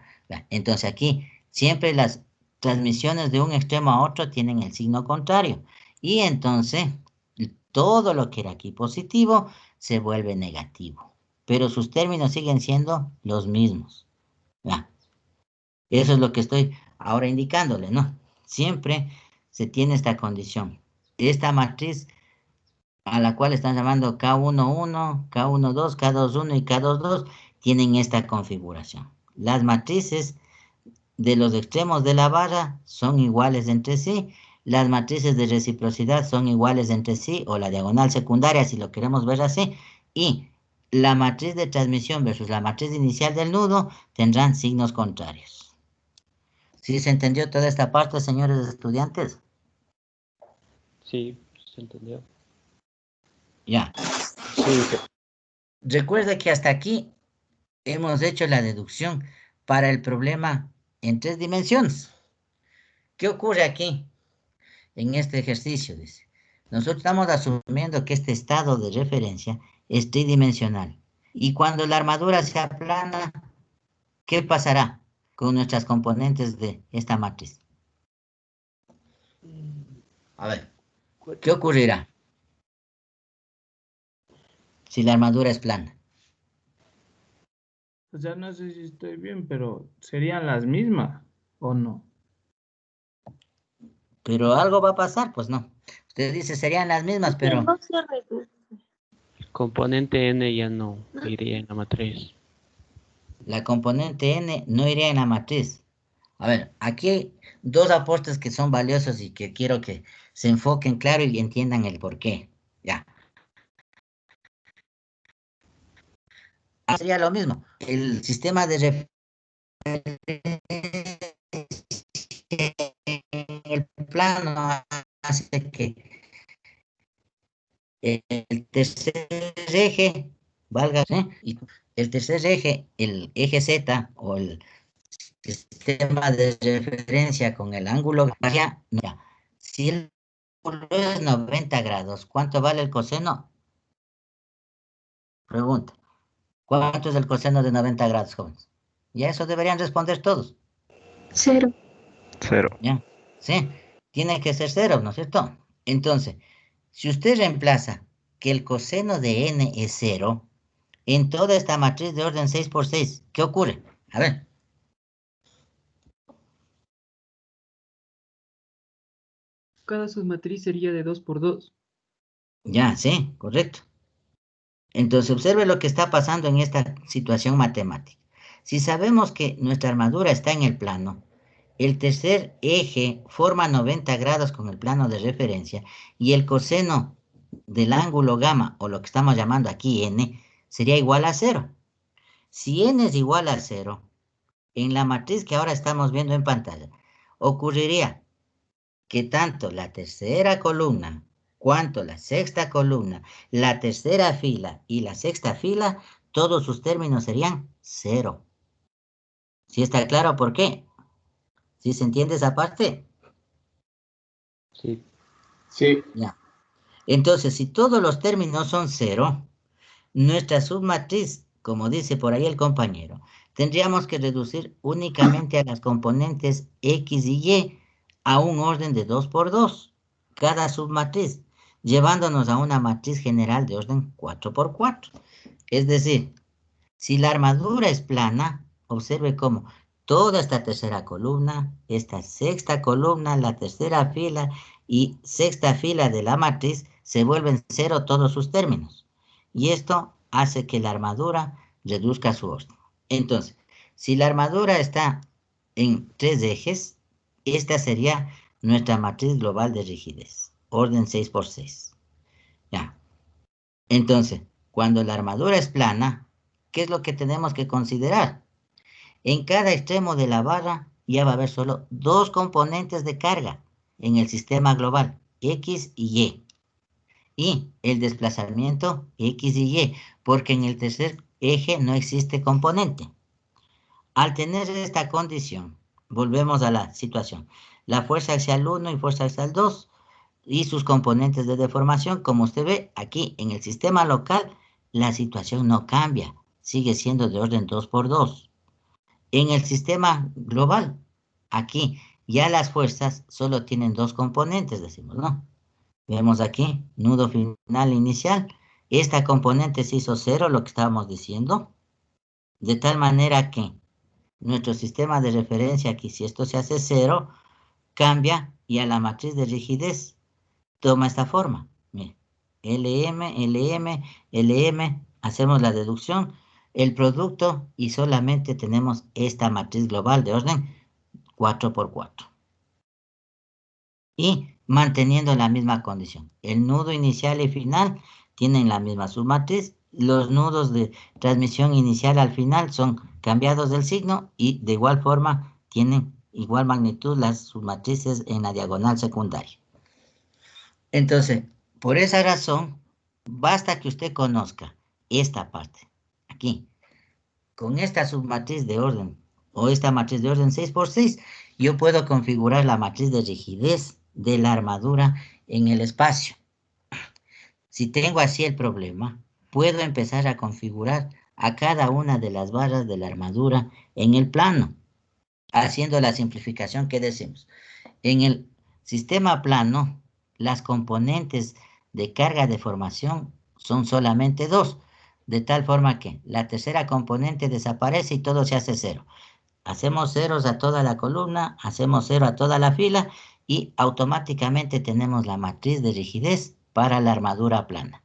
Entonces aquí siempre las transmisiones de un extremo a otro tienen el signo contrario. Y entonces todo lo que era aquí positivo se vuelve negativo. Pero sus términos siguen siendo los mismos. Eso es lo que estoy ahora indicándole, ¿no? Siempre se tiene esta condición. Esta matriz a la cual están llamando K11, K12, K21 y K22 tienen esta configuración. Las matrices de los extremos de la barra son iguales entre sí. Las matrices de reciprocidad son iguales entre sí, o la diagonal secundaria, si lo queremos ver así. Y la matriz de transmisión versus la matriz inicial del nudo tendrán signos contrarios. ¿Sí se entendió toda esta parte, señores estudiantes? Sí, se entendió. Ya. Sí, Recuerda que hasta aquí hemos hecho la deducción para el problema en 3 dimensiones. ¿Qué ocurre aquí en este ejercicio? Dice, nosotros estamos asumiendo que este estado de referencia es tridimensional. Y cuando la armadura se aplana, ¿qué pasará con nuestras componentes de esta matriz? A ver, ¿qué ocurrirá si la armadura es plana? O sea, no sé si estoy bien, pero ¿serían las mismas o no? Pero algo va a pasar, pues no. Usted dice serían las mismas, pero El componente n ya no iría en la matriz. la componente n no iría en la matriz. A ver, aquí dos aportes que son valiosos y que quiero que se enfoquen claro y entiendan el por qué. Ya. Sería lo mismo. El sistema de referencia en el plano hace que el tercer eje valga, ¿sí? Y el tercer eje, el eje Z o el sistema de referencia con el ángulo ya, si el ángulo es 90 grados, ¿cuánto vale el coseno? Pregunta. ¿Cuánto es el coseno de 90 grados, jóvenes? Ya eso deberían responder todos. 0. 0. ¿Ya? Sí, tiene que ser 0, ¿no es cierto? Entonces, si usted reemplaza que el coseno de n es 0 en toda esta matriz de orden 6 por 6, ¿qué ocurre? A ver. Cada submatriz sería de 2 por 2. Ya, sí, correcto. Entonces, observe lo que está pasando en esta situación matemática. Si sabemos que nuestra armadura está en el plano, el tercer eje forma 90 grados con el plano de referencia y el coseno del ángulo gamma, o lo que estamos llamando aquí n, sería igual a 0. Si n es igual a 0, en la matriz que ahora estamos viendo en pantalla, ocurriría que tanto la tercera columna cuanto la sexta columna, la tercera fila y la sexta fila, todos sus términos serían 0. ¿Sí está claro por qué? ¿Sí se entiende esa parte? Sí. Sí. Ya. Entonces, si todos los términos son 0, nuestra submatriz, como dice por ahí el compañero, tendríamos que reducir únicamente a las componentes X y Y a un orden de 2 por 2, cada submatriz, llevándonos a una matriz general de orden 4 por 4. Es decir, si la armadura es plana, observe cómo toda esta tercera columna, esta sexta columna, la tercera fila y sexta fila de la matriz se vuelven 0 todos sus términos. Y esto hace que la armadura reduzca su orden. Entonces, si la armadura está en 3 ejes, esta sería nuestra matriz global de rigidez, orden 6 por 6. Ya. Entonces, cuando la armadura es plana, ¿qué es lo que tenemos que considerar? En cada extremo de la barra ya va a haber solo dos componentes de carga en el sistema global, X y Y. Y el desplazamiento X y Y, porque en el tercer eje no existe componente. Al tener esta condición, volvemos a la situación. La fuerza axial 1 y fuerza axial 2 y sus componentes de deformación, como usted ve aquí en el sistema local, la situación no cambia, sigue siendo de orden 2 por 2. En el sistema global, aquí ya las fuerzas solo tienen dos componentes, decimos, ¿no? Vemos aquí, nudo final inicial. Esta componente se hizo 0, lo que estábamos diciendo, de tal manera que nuestro sistema de referencia aquí, si esto se hace 0, cambia y a la matriz de rigidez toma esta forma. Mire, LM, LM, LM, hacemos la deducción, el producto y solamente tenemos esta matriz global de orden 4 por 4. Y manteniendo la misma condición. El nudo inicial y final tienen la misma submatriz. Los nudos de transmisión inicial al final son cambiados del signo y de igual forma tienen igual magnitud las submatrices en la diagonal secundaria. Entonces, por esa razón, basta que usted conozca esta parte, aquí, con esta submatriz de orden, o esta matriz de orden 6 por 6, yo puedo configurar la matriz de rigidez de la armadura en el espacio. Si tengo así el problema, puedo empezar a configurar a cada una de las barras de la armadura en el plano, haciendo la simplificación que decimos. En el sistema plano, las componentes de carga de formación son solamente dos, de tal forma que la tercera componente desaparece y todo se hace 0. Hacemos ceros a toda la columna, hacemos 0 a toda la fila y automáticamente tenemos la matriz de rigidez para la armadura plana.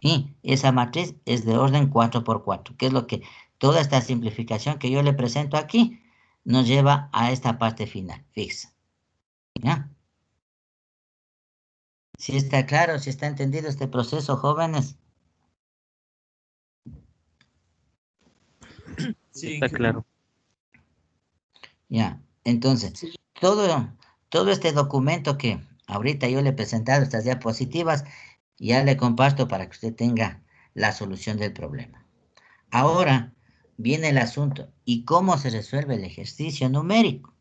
Y esa matriz es de orden 4 por 4, que es lo que toda esta simplificación que yo le presento aquí nos lleva a esta parte final, fixa. ¿Ya? ¿Sí está claro? ¿Sí está entendido este proceso, jóvenes? Sí, Está claro. Ya, entonces, todo este documento que ahorita yo le he presentado, estas diapositivas, ya le comparto para que usted tenga la solución del problema. Ahora viene el asunto, ¿y cómo se resuelve el ejercicio numérico?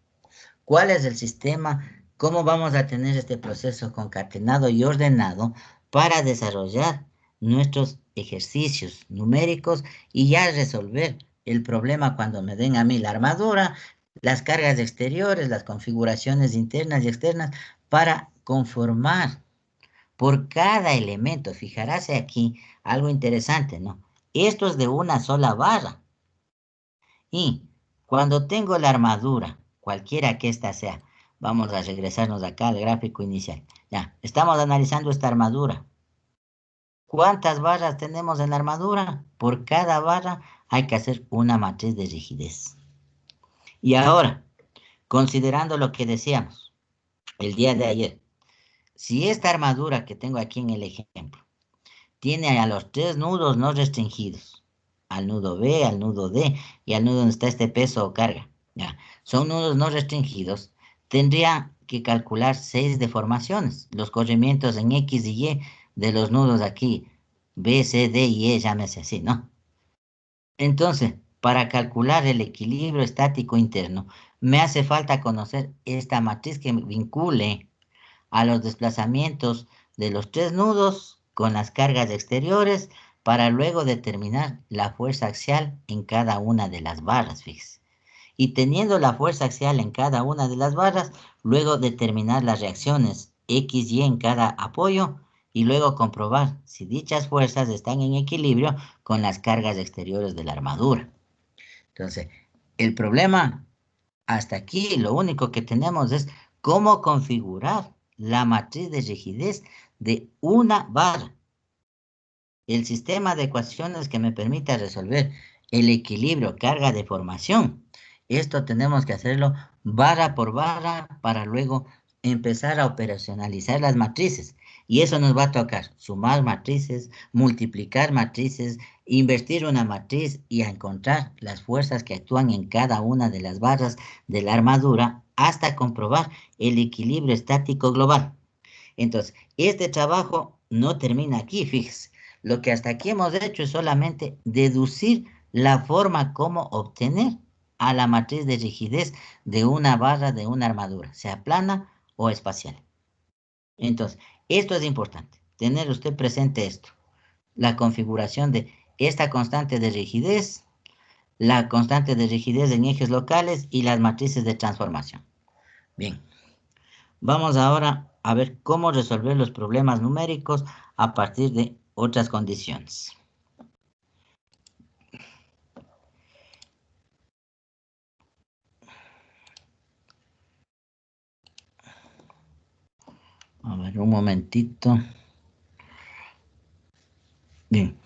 ¿Cuál es el sistema? ¿Cómo vamos a tener este proceso concatenado y ordenado para desarrollar nuestros ejercicios numéricos y ya resolver el problema cuando me den a mí la armadura, las cargas exteriores, las configuraciones internas y externas para conformar por cada elemento? Fijaráse aquí algo interesante, ¿no? Esto es de una sola barra. Y cuando tengo la armadura, cualquiera que ésta sea, vamos a regresarnos acá al gráfico inicial. Ya, estamos analizando esta armadura. ¿Cuántas barras tenemos en la armadura? Por cada barra hay que hacer una matriz de rigidez. Y ahora, considerando lo que decíamos el día de ayer, si esta armadura que tengo aquí en el ejemplo tiene a los 3 nudos no restringidos, al nudo B, al nudo D y al nudo donde está este peso o carga, ya, son nudos no restringidos, tendría que calcular 6 deformaciones, los corrimientos en X y Y de los nudos aquí, B, C, D y E, llámese así, ¿no? Entonces, para calcular el equilibrio estático interno, me hace falta conocer esta matriz que vincule a los desplazamientos de los 3 nudos con las cargas exteriores para luego determinar la fuerza axial en cada una de las barras, fíjese. Y teniendo la fuerza axial en cada una de las barras, luego determinar las reacciones X y en cada apoyo y luego comprobar si dichas fuerzas están en equilibrio con las cargas exteriores de la armadura. Entonces, el problema hasta aquí, lo único que tenemos es cómo configurar la matriz de rigidez de una barra. El sistema de ecuaciones que me permita resolver el equilibrio carga-deformación. Esto tenemos que hacerlo barra por barra para luego empezar a operacionalizar las matrices. Y eso nos va a tocar sumar matrices, multiplicar matrices, invertir una matriz y a encontrar las fuerzas que actúan en cada una de las barras de la armadura hasta comprobar el equilibrio estático global. Entonces, este trabajo no termina aquí, fíjese. Lo que hasta aquí hemos hecho es solamente deducir la forma como obtener a la matriz de rigidez de una barra de una armadura, sea plana o espacial. Entonces, esto es importante, tener usted presente esto, la configuración de esta constante de rigidez, la constante de rigidez en ejes locales y las matrices de transformación. Bien, vamos ahora a ver cómo resolver los problemas numéricos a partir de otras condiciones. A ver, un momentito. Bien.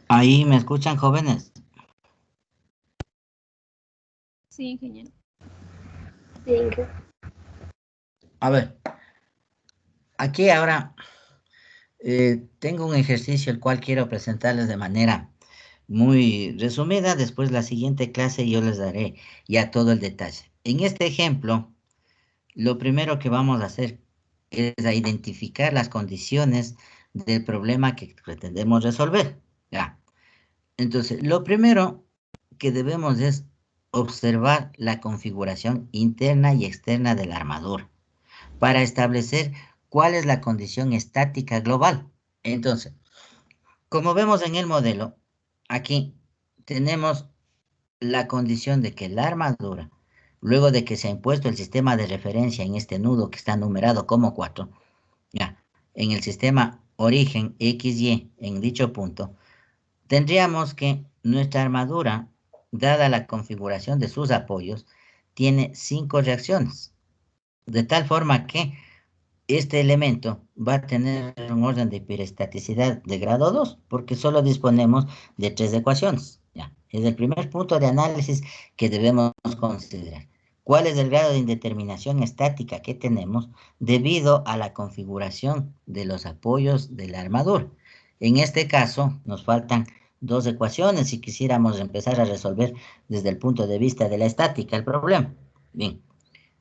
Ahí me escuchan, jóvenes. Sí, ingeniero. A ver, aquí ahora tengo un ejercicio el cual quiero presentarles de manera muy resumida. Después la siguiente clase yo les daré ya todo el detalle. En este ejemplo, lo primero que vamos a hacer es a identificar las condiciones del problema que pretendemos resolver. Ya. Entonces, lo primero que debemos es observar la configuración interna y externa de la armadura para establecer cuál es la condición estática global. Entonces, como vemos en el modelo, aquí tenemos la condición de que la armadura, luego de que se ha impuesto el sistema de referencia en este nudo que está numerado como 4, ya, en el sistema origen XY en dicho punto, tendríamos que nuestra armadura, dada la configuración de sus apoyos, tiene 5 reacciones, de tal forma que este elemento va a tener un orden de hiperestaticidad de grado 2, porque solo disponemos de 3 ecuaciones. Ya. Es el primer punto de análisis que debemos considerar. ¿Cuál es el grado de indeterminación estática que tenemos debido a la configuración de los apoyos de la armadura? En este caso, nos faltan 2 ecuaciones si quisiéramos empezar a resolver desde el punto de vista de la estática el problema. Bien.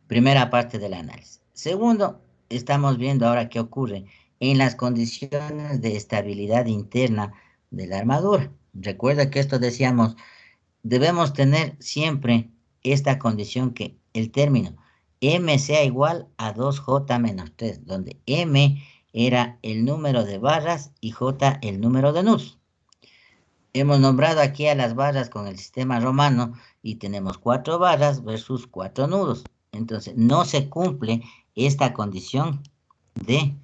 Primera parte del análisis. Segundo, estamos viendo ahora qué ocurre en las condiciones de estabilidad interna de la armadura. Recuerda que esto decíamos, debemos tener siempre esta condición que el término M sea igual a 2J menos 3, donde M era el número de barras y J el número de nudos. Hemos nombrado aquí a las barras con el sistema romano y tenemos 4 barras versus 4 nudos. Entonces, no se cumple esta condición de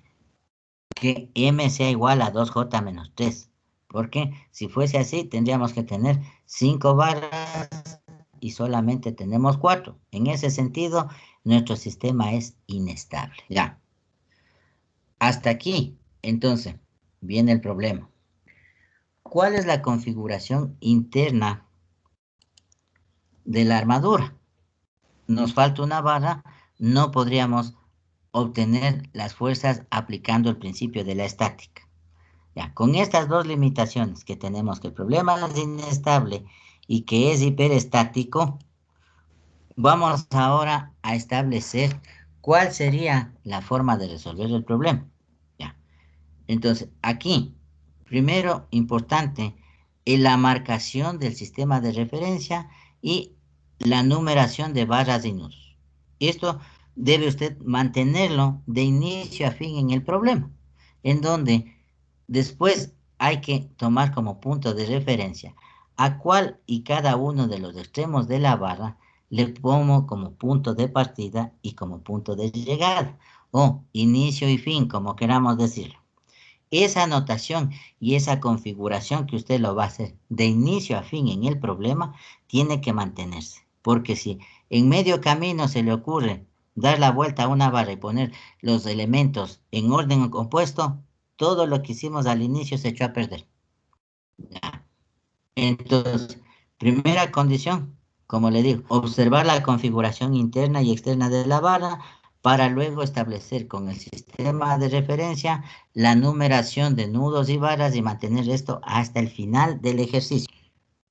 que M sea igual a 2J menos 3. Porque si fuese así, tendríamos que tener 5 barras y solamente tenemos 4. En ese sentido, nuestro sistema es inestable. Ya. Hasta aquí, entonces, viene el problema. ¿Cuál es la configuración interna de la armadura? Nos falta una barra, no podríamos obtener las fuerzas aplicando el principio de la estática. Ya, con estas dos limitaciones que tenemos, que el problema es inestable y que es hiperestático, vamos ahora a establecer cuál sería la forma de resolver el problema. Ya. Entonces, aquí, primero importante, es la marcación del sistema de referencia y la numeración de barras y nudos. Esto debe usted mantenerlo de inicio a fin en el problema, en donde después hay que tomar como punto de referencia a cuál y cada uno de los extremos de la barra le pongo como punto de partida y como punto de llegada, o inicio y fin, como queramos decirlo. Esa anotación y esa configuración que usted lo va a hacer de inicio a fin en el problema tiene que mantenerse, porque si en medio camino se le ocurre dar la vuelta a una barra y poner los elementos en orden compuesto, todo lo que hicimos al inicio se echó a perder. ¿Ya? Entonces, primera condición, como le digo, observar la configuración interna y externa de la barra para luego establecer con el sistema de referencia la numeración de nudos y barras y mantener esto hasta el final del ejercicio.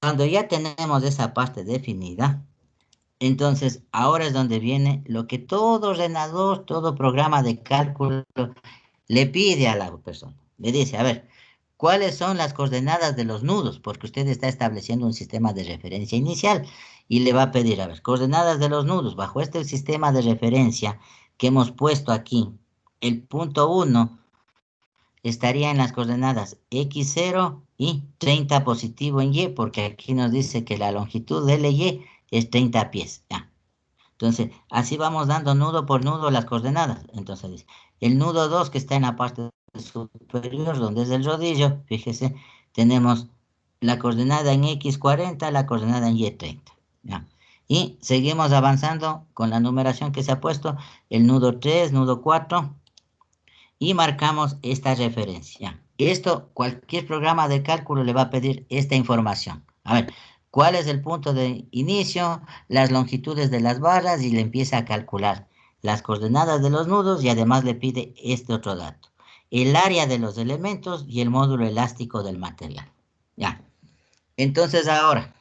Cuando ya tenemos esa parte definida, entonces ahora es donde viene lo que todo ordenador, todo programa de cálculo le pide a la persona. Le dice, a ver, ¿cuáles son las coordenadas de los nudos? Porque usted está estableciendo un sistema de referencia inicial y le va a pedir, a ver, coordenadas de los nudos. Bajo este sistema de referencia que hemos puesto aquí, el punto 1 estaría en las coordenadas X0 y 30 positivo en Y, porque aquí nos dice que la longitud de LY es 30 pies. Ya. Entonces, así vamos dando nudo por nudo las coordenadas. Entonces, el nudo 2 que está en la parte superior, donde es el rodillo, fíjese, tenemos la coordenada en X40, la coordenada en Y30. ¿Ya? Y seguimos avanzando con la numeración que se ha puesto, el nudo 3, nudo 4, y marcamos esta referencia. Esto, cualquier programa de cálculo le va a pedir esta información. A ver, ¿cuál es el punto de inicio? Las longitudes de las barras y le empieza a calcular las coordenadas de los nudos y además le pide este otro dato. El área de los elementos y el módulo elástico del material. Ya. Entonces ahora,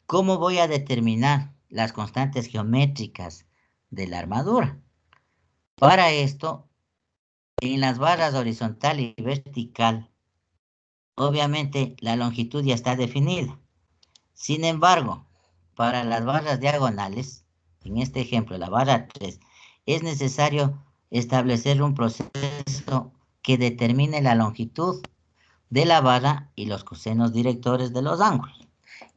¿cómo voy a determinar las constantes geométricas de la armadura? Para esto, en las barras horizontal y vertical, obviamente la longitud ya está definida. Sin embargo, para las barras diagonales, en este ejemplo, la barra 3, es necesario establecer un proceso que determine la longitud de la barra y los cosenos directores de los ángulos.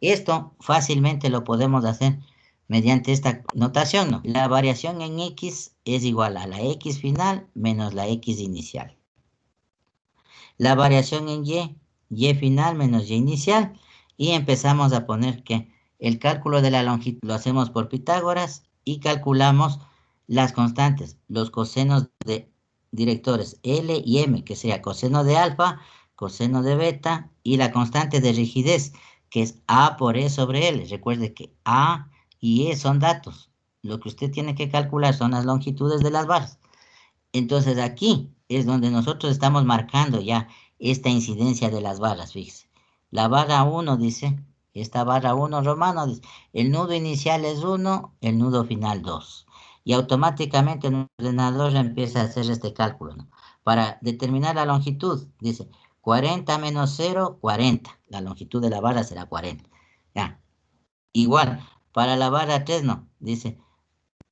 Esto fácilmente lo podemos hacer mediante esta notación, ¿no? La variación en X es igual a la X final menos la X inicial. La variación en Y final menos Y inicial. Y empezamos a poner que el cálculo de la longitud lo hacemos por Pitágoras y calculamos las constantes, los cosenos de directores L y M, que sea coseno de alfa, coseno de beta y la constante de rigidez, que es A por E sobre L. Recuerde que A y E son datos. Lo que usted tiene que calcular son las longitudes de las barras. Entonces aquí es donde nosotros estamos marcando ya esta incidencia de las barras, fíjese. La barra 1 dice, esta barra 1 romano dice, el nudo inicial es 1, el nudo final 2. Y automáticamente el ordenador empieza a hacer este cálculo, ¿no? Para determinar la longitud, dice, 40 menos 0, 40. La longitud de la barra será 40. Ya. Igual, para la barra 3 no, dice,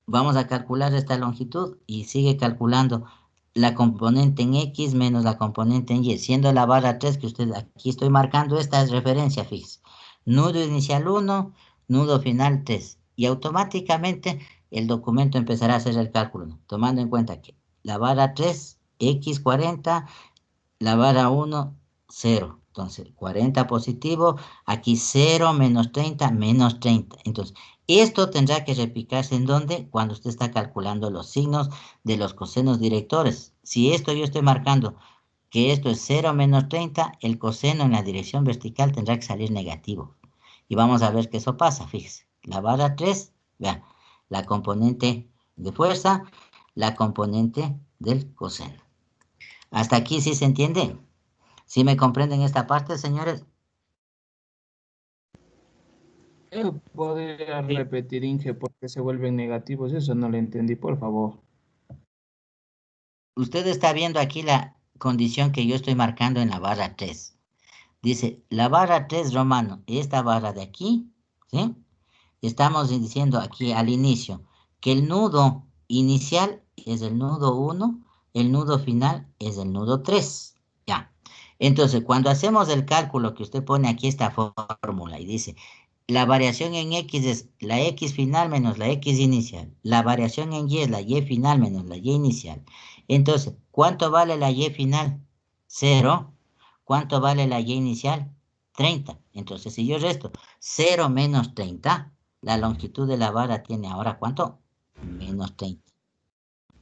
vamos a calcular esta longitud y sigue calculando la componente en X menos la componente en Y, siendo la barra 3 que usted aquí estoy marcando, esta es referencia, fíjese. Nudo inicial 1, nudo final 3. Y automáticamente el documento empezará a hacer el cálculo, ¿no? Tomando en cuenta que la barra 3, X 40, la barra 1, 0. Entonces, 40 positivo, aquí 0 menos 30, menos 30. Entonces, esto tendrá que replicarse en donde, cuando usted está calculando los signos de los cosenos directores. Si esto yo estoy marcando que esto es 0 menos 30, el coseno en la dirección vertical tendrá que salir negativo. Y vamos a ver que eso pasa, fíjese. La barra 3, vean, la componente de fuerza, la componente del coseno. Hasta aquí sí se entiende. ¿Sí me comprenden esta parte, señores? ¿Podría Sí. repetir, Inge, por qué se vuelven negativos? Eso no lo entendí, por favor. Usted está viendo aquí la condición que yo estoy marcando en la barra 3. Dice, la barra 3 romano, esta barra de aquí, ¿sí? Estamos diciendo aquí al inicio que el nudo inicial es el nudo 1, el nudo final es el nudo 3. Ya. Entonces, cuando hacemos el cálculo que usted pone aquí esta fórmula y dice, la variación en X es la X final menos la X inicial. La variación en Y es la Y final menos la Y inicial. Entonces, ¿cuánto vale la Y final? 0. ¿Cuánto vale la Y inicial? 30. Entonces, si yo resto 0 menos 30, la longitud de la vara tiene ahora, ¿cuánto? Menos 30.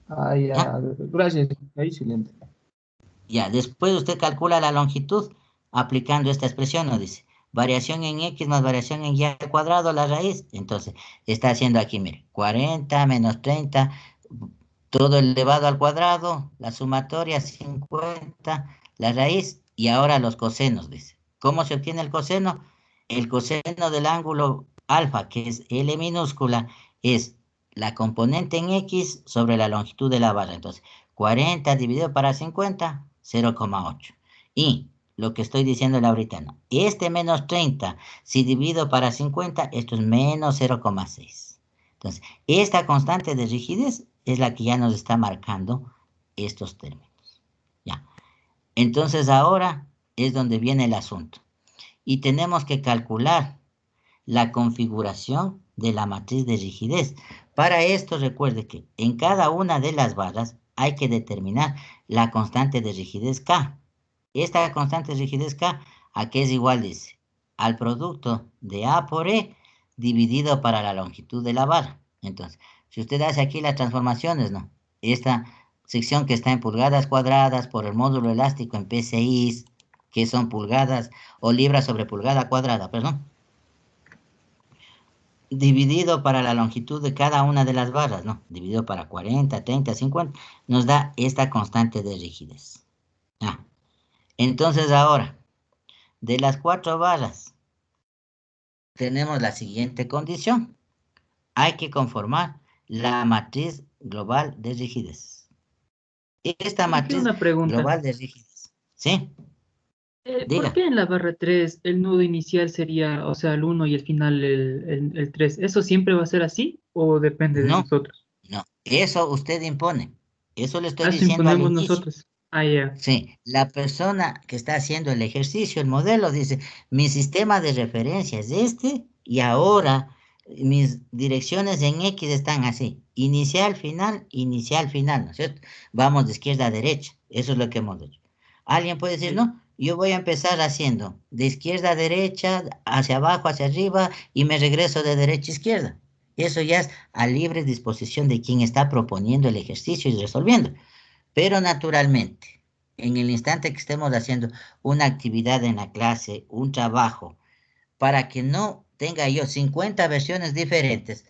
Ah, ¿Ya? ya, gracias. Ahí sí le entendí. Ya, después usted calcula la longitud aplicando esta expresión, nos dice, variación en X más variación en Y al cuadrado, la raíz. Entonces, está haciendo aquí, mire, 40 menos 30, todo elevado al cuadrado, la sumatoria 50, la raíz, y ahora los cosenos, dice. ¿Cómo se obtiene el coseno? El coseno del ángulo alfa, que es L minúscula, es la componente en X sobre la longitud de la barra. Entonces, 40 dividido para 50, 0,8. Y lo que estoy diciéndole ahorita, no. Este menos 30, si divido para 50, esto es menos 0,6. Entonces, esta constante de rigidez es la que ya nos está marcando estos términos. Ya. Entonces, ahora es donde viene el asunto. Y tenemos que calcular la configuración de la matriz de rigidez. Para esto, recuerde que en cada una de las barras hay que determinar la constante de rigidez K. Esta constante de rigidez K, ¿a qué es igual? Dice, al producto de A por E dividido para la longitud de la barra. Entonces, si usted hace aquí las transformaciones, ¿no? Esta sección que está en pulgadas cuadradas por el módulo elástico en PCI, que son pulgadas o libras sobre pulgada cuadrada, perdón, dividido para la longitud de cada una de las barras, ¿no? Dividido para 40, 30, 50, nos da esta constante de rigidez. Entonces ahora, de las 4 barras, tenemos la siguiente condición. Hay que conformar la matriz global de rigidez. Esta matriz una pregunta. global de rigidez. ¿Sí? ¿Por Diga. qué en la barra 3 el nudo inicial sería, o sea, el 1 y el final el 3? ¿Eso siempre va a ser así o depende de No, nosotros? no. Eso usted impone. Eso le estoy Eso diciendo al imponemos inicio. nosotros. Ah, ya. Sí, la persona que está haciendo el ejercicio, el modelo, dice, mi sistema de referencia es este y ahora mis direcciones en X están así. Inicial, final, ¿no es cierto? Vamos de izquierda a derecha. Eso es lo que hemos hecho. Alguien puede decir, Sí. no, yo voy a empezar haciendo de izquierda a derecha, hacia abajo, hacia arriba y me regreso de derecha a izquierda. Eso ya es a libre disposición de quien está proponiendo el ejercicio y resolviendo. Pero naturalmente, en el instante que estemos haciendo una actividad en la clase, un trabajo, para que no tenga yo 50 versiones diferentes,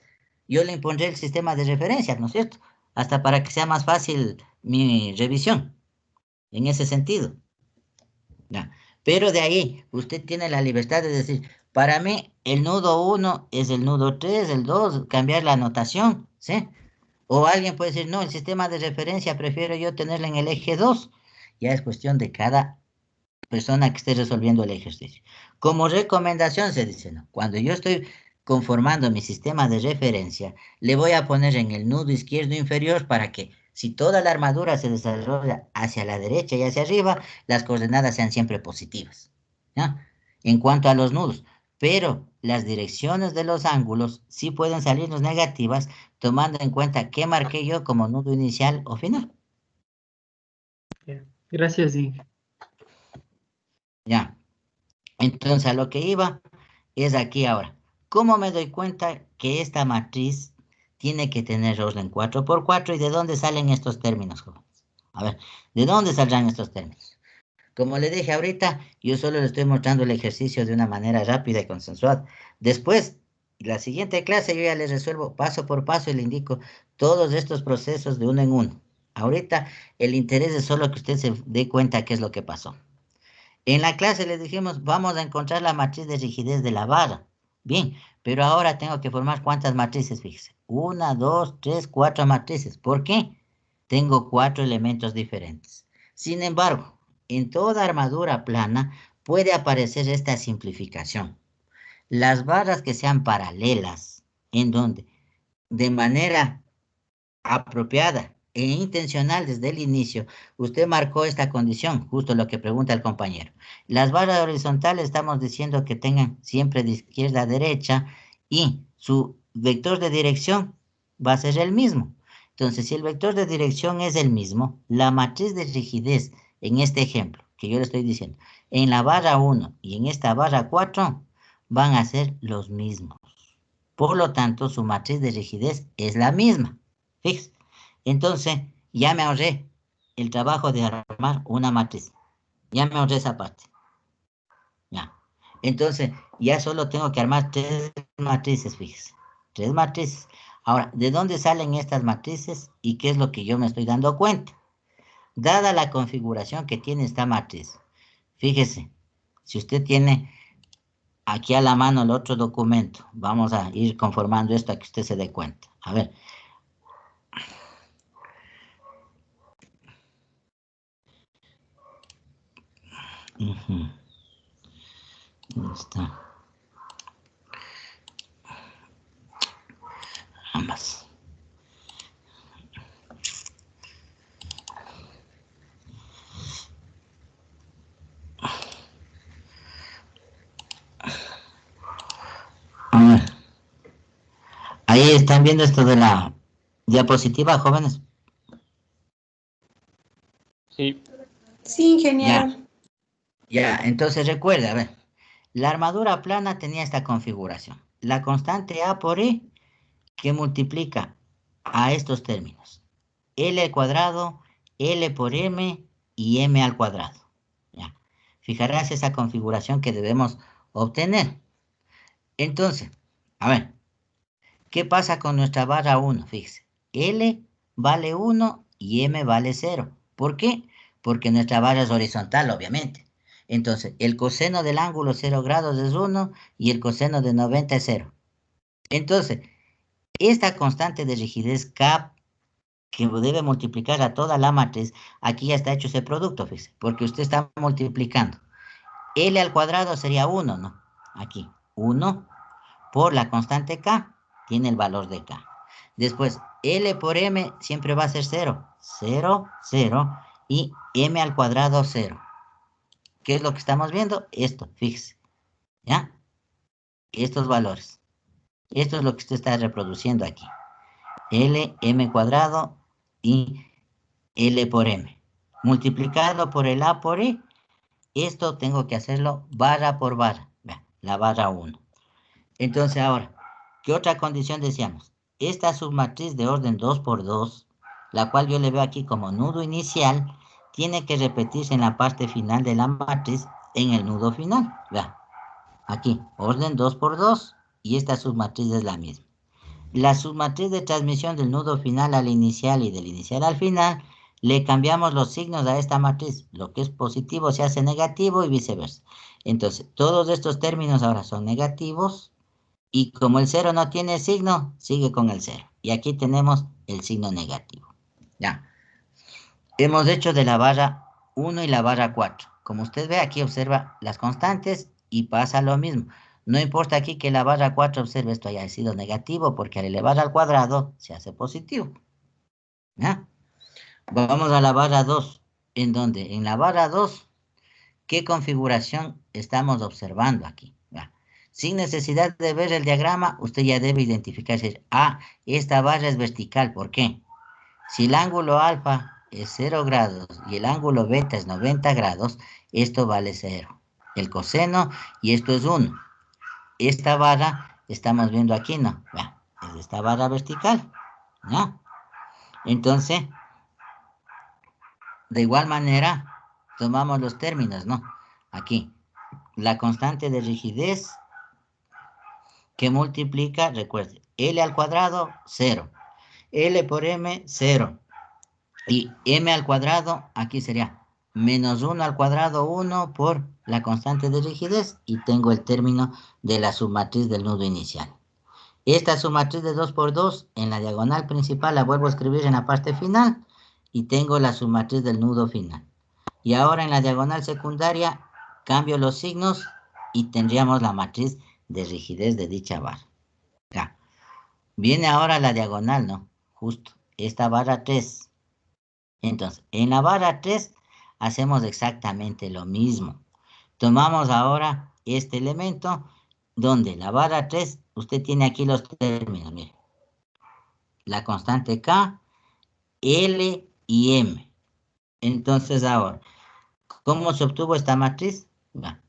yo le impondré el sistema de referencia, ¿no es cierto? Hasta para que sea más fácil mi revisión, en ese sentido. ¿Ya? Pero de ahí, usted tiene la libertad de decir, para mí, el nudo 1 es el nudo 3, el 2, cambiar la anotación, ¿sí? O alguien puede decir, no, el sistema de referencia prefiero yo tenerlo en el eje 2. Ya es cuestión de cada persona que esté resolviendo el ejercicio. Como recomendación se dice, no, cuando yo estoy conformando mi sistema de referencia, le voy a poner en el nudo izquierdo inferior para que si toda la armadura se desarrolla hacia la derecha y hacia arriba, las coordenadas sean siempre positivas, ¿ya? En cuanto a los nudos, pero las direcciones de los ángulos sí pueden salirnos negativas tomando en cuenta qué marqué yo como nudo inicial o final. Ya. Gracias, Inge. Ya. Entonces a lo que iba es aquí ahora. ¿Cómo me doy cuenta que esta matriz tiene que tener orden 4×4 y de dónde salen estos términos, jóvenes? A ver, ¿de dónde saldrán estos términos? Como le dije ahorita, yo solo le estoy mostrando el ejercicio de una manera rápida y consensuada. Después, la siguiente clase yo ya les resuelvo paso por paso y le indico todos estos procesos de uno en uno. Ahorita el interés es solo que usted se dé cuenta qué es lo que pasó. En la clase les dijimos, vamos a encontrar la matriz de rigidez de la barra. Bien, pero ahora tengo que formar ¿cuántas matrices? Fíjese. 1, 2, 3, 4 matrices. ¿Por qué? Tengo 4 elementos diferentes. Sin embargo, en toda armadura plana puede aparecer esta simplificación. Las barras que sean paralelas, en donde de manera apropiada e intencional desde el inicio, usted marcó esta condición, justo lo que pregunta el compañero. Las barras horizontales estamos diciendo que tengan siempre de izquierda a derecha y su vector de dirección va a ser el mismo. Entonces, si el vector de dirección es el mismo, la matriz de rigidez en este ejemplo que yo le estoy diciendo, en la barra 1 y en esta barra 4 van a ser los mismos. Por lo tanto, su matriz de rigidez es la misma. Fíjese. Entonces, ya me ahorré el trabajo de armar una matriz. Ya me ahorré esa parte. Ya. Entonces, ya solo tengo que armar 3 matrices, fíjese. 3 matrices. Ahora, ¿de dónde salen estas matrices y qué es lo que yo me estoy dando cuenta? Dada la configuración que tiene esta matriz, fíjese, si usted tiene aquí a la mano el otro documento, vamos a ir conformando esto a que usted se dé cuenta. A ver. ¿Dónde está? Ambas. A ver. Ahí están viendo esto de la diapositiva, jóvenes. Sí. Sí, ingeniero. Ya, entonces recuerda, a ver, la armadura plana tenía esta configuración. La constante A por E que multiplica a estos términos. L al cuadrado L por M y M al cuadrado. ¿Ya? Fijarás esa configuración que debemos obtener. Entonces, a ver, ¿qué pasa con nuestra barra 1? Fíjese, L vale 1 y M vale 0. ¿Por qué? Porque nuestra barra es horizontal, obviamente. Entonces, el coseno del ángulo 0 grados es 1 y el coseno de 90 es 0. Entonces, esta constante de rigidez K, que debe multiplicar a toda la matriz, aquí ya está hecho ese producto, fíjese, porque usted está multiplicando. L al cuadrado sería 1, ¿no? Aquí, 1 por la constante K, tiene el valor de K. Después, L por M siempre va a ser 0. 0, 0, y M al cuadrado 0. ¿Qué es lo que estamos viendo? Esto, fíjese. ¿Ya? Estos valores. Esto es lo que usted está reproduciendo aquí. L, M cuadrado y L por M. Multiplicado por el A por E. Esto tengo que hacerlo barra por barra. Vean, la barra 1. Entonces ahora, ¿qué otra condición decíamos? Esta submatriz de orden 2 por 2, la cual yo le veo aquí como nudo inicial, tiene que repetirse en la parte final de la matriz en el nudo final. Vean, aquí, orden 2 por 2, y esta submatriz es la misma. La submatriz de transmisión del nudo final al inicial y del inicial al final, le cambiamos los signos a esta matriz. Lo que es positivo se hace negativo y viceversa. Entonces, todos estos términos ahora son negativos. Y como el 0 no tiene signo, sigue con el 0. Y aquí tenemos el signo negativo. Ya. Hemos hecho de la barra 1 y la barra 4. Como usted ve, aquí observa las constantes y pasa lo mismo. No importa aquí que la barra 4, observe, esto haya sido negativo, porque al elevar al cuadrado se hace positivo. ¿Ya? Vamos a la barra 2. ¿En dónde? En la barra 2, ¿qué configuración estamos observando aquí? ¿Ya? Sin necesidad de ver el diagrama, usted ya debe identificarse. Esta barra es vertical. ¿Por qué? Si el ángulo alfa es 0 grados y el ángulo beta es 90 grados, esto vale 0. El coseno, y esto es 1. Esta barra, estamos viendo aquí, ¿no? Vean, es esta barra vertical, ¿no? Entonces, de igual manera, tomamos los términos, ¿no? Aquí, la constante de rigidez que multiplica, recuerde, L al cuadrado, 0. L por M, 0. Y M al cuadrado, aquí sería menos 1 al cuadrado, 1 por la constante de rigidez. Y tengo el término de la submatriz del nudo inicial. Esta submatriz de 2 por 2, en la diagonal principal la vuelvo a escribir en la parte final. Y tengo la submatriz del nudo final. Y ahora en la diagonal secundaria, cambio los signos y tendríamos la matriz de rigidez de dicha barra. Ya. Viene ahora la diagonal, ¿no? Justo, esta barra 3. Entonces, en la barra 3 hacemos exactamente lo mismo. Tomamos ahora este elemento, donde la barra 3, usted tiene aquí los términos, mire. La constante K, L y M. Entonces ahora, ¿cómo se obtuvo esta matriz? Bueno,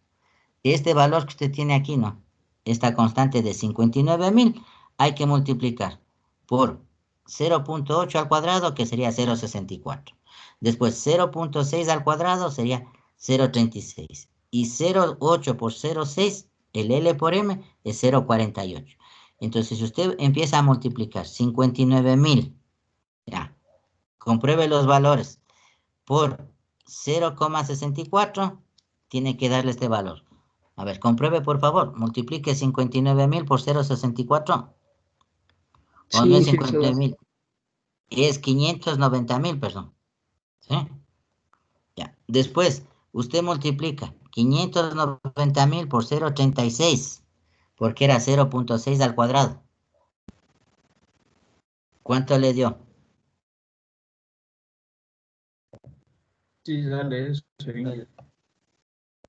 este valor que usted tiene aquí, ¿no? Esta constante de 59.000, hay que multiplicar por 0.8 al cuadrado, que sería 0.64. Después 0.6 al cuadrado sería 0.36. Y 0.8 por 0.6, el L por M es 0.48. Entonces, si usted empieza a multiplicar 59.000, ya, compruebe los valores, por 0.64, tiene que darle este valor. A ver, compruebe por favor, multiplique 59.000 por 0.64. O no es 59.000, es 590.000, perdón. ¿Sí? Ya. Después, usted multiplica 590.000 por 0.36, porque era 0.6 al cuadrado. ¿Cuánto le dio? Sí, dale, eso sería.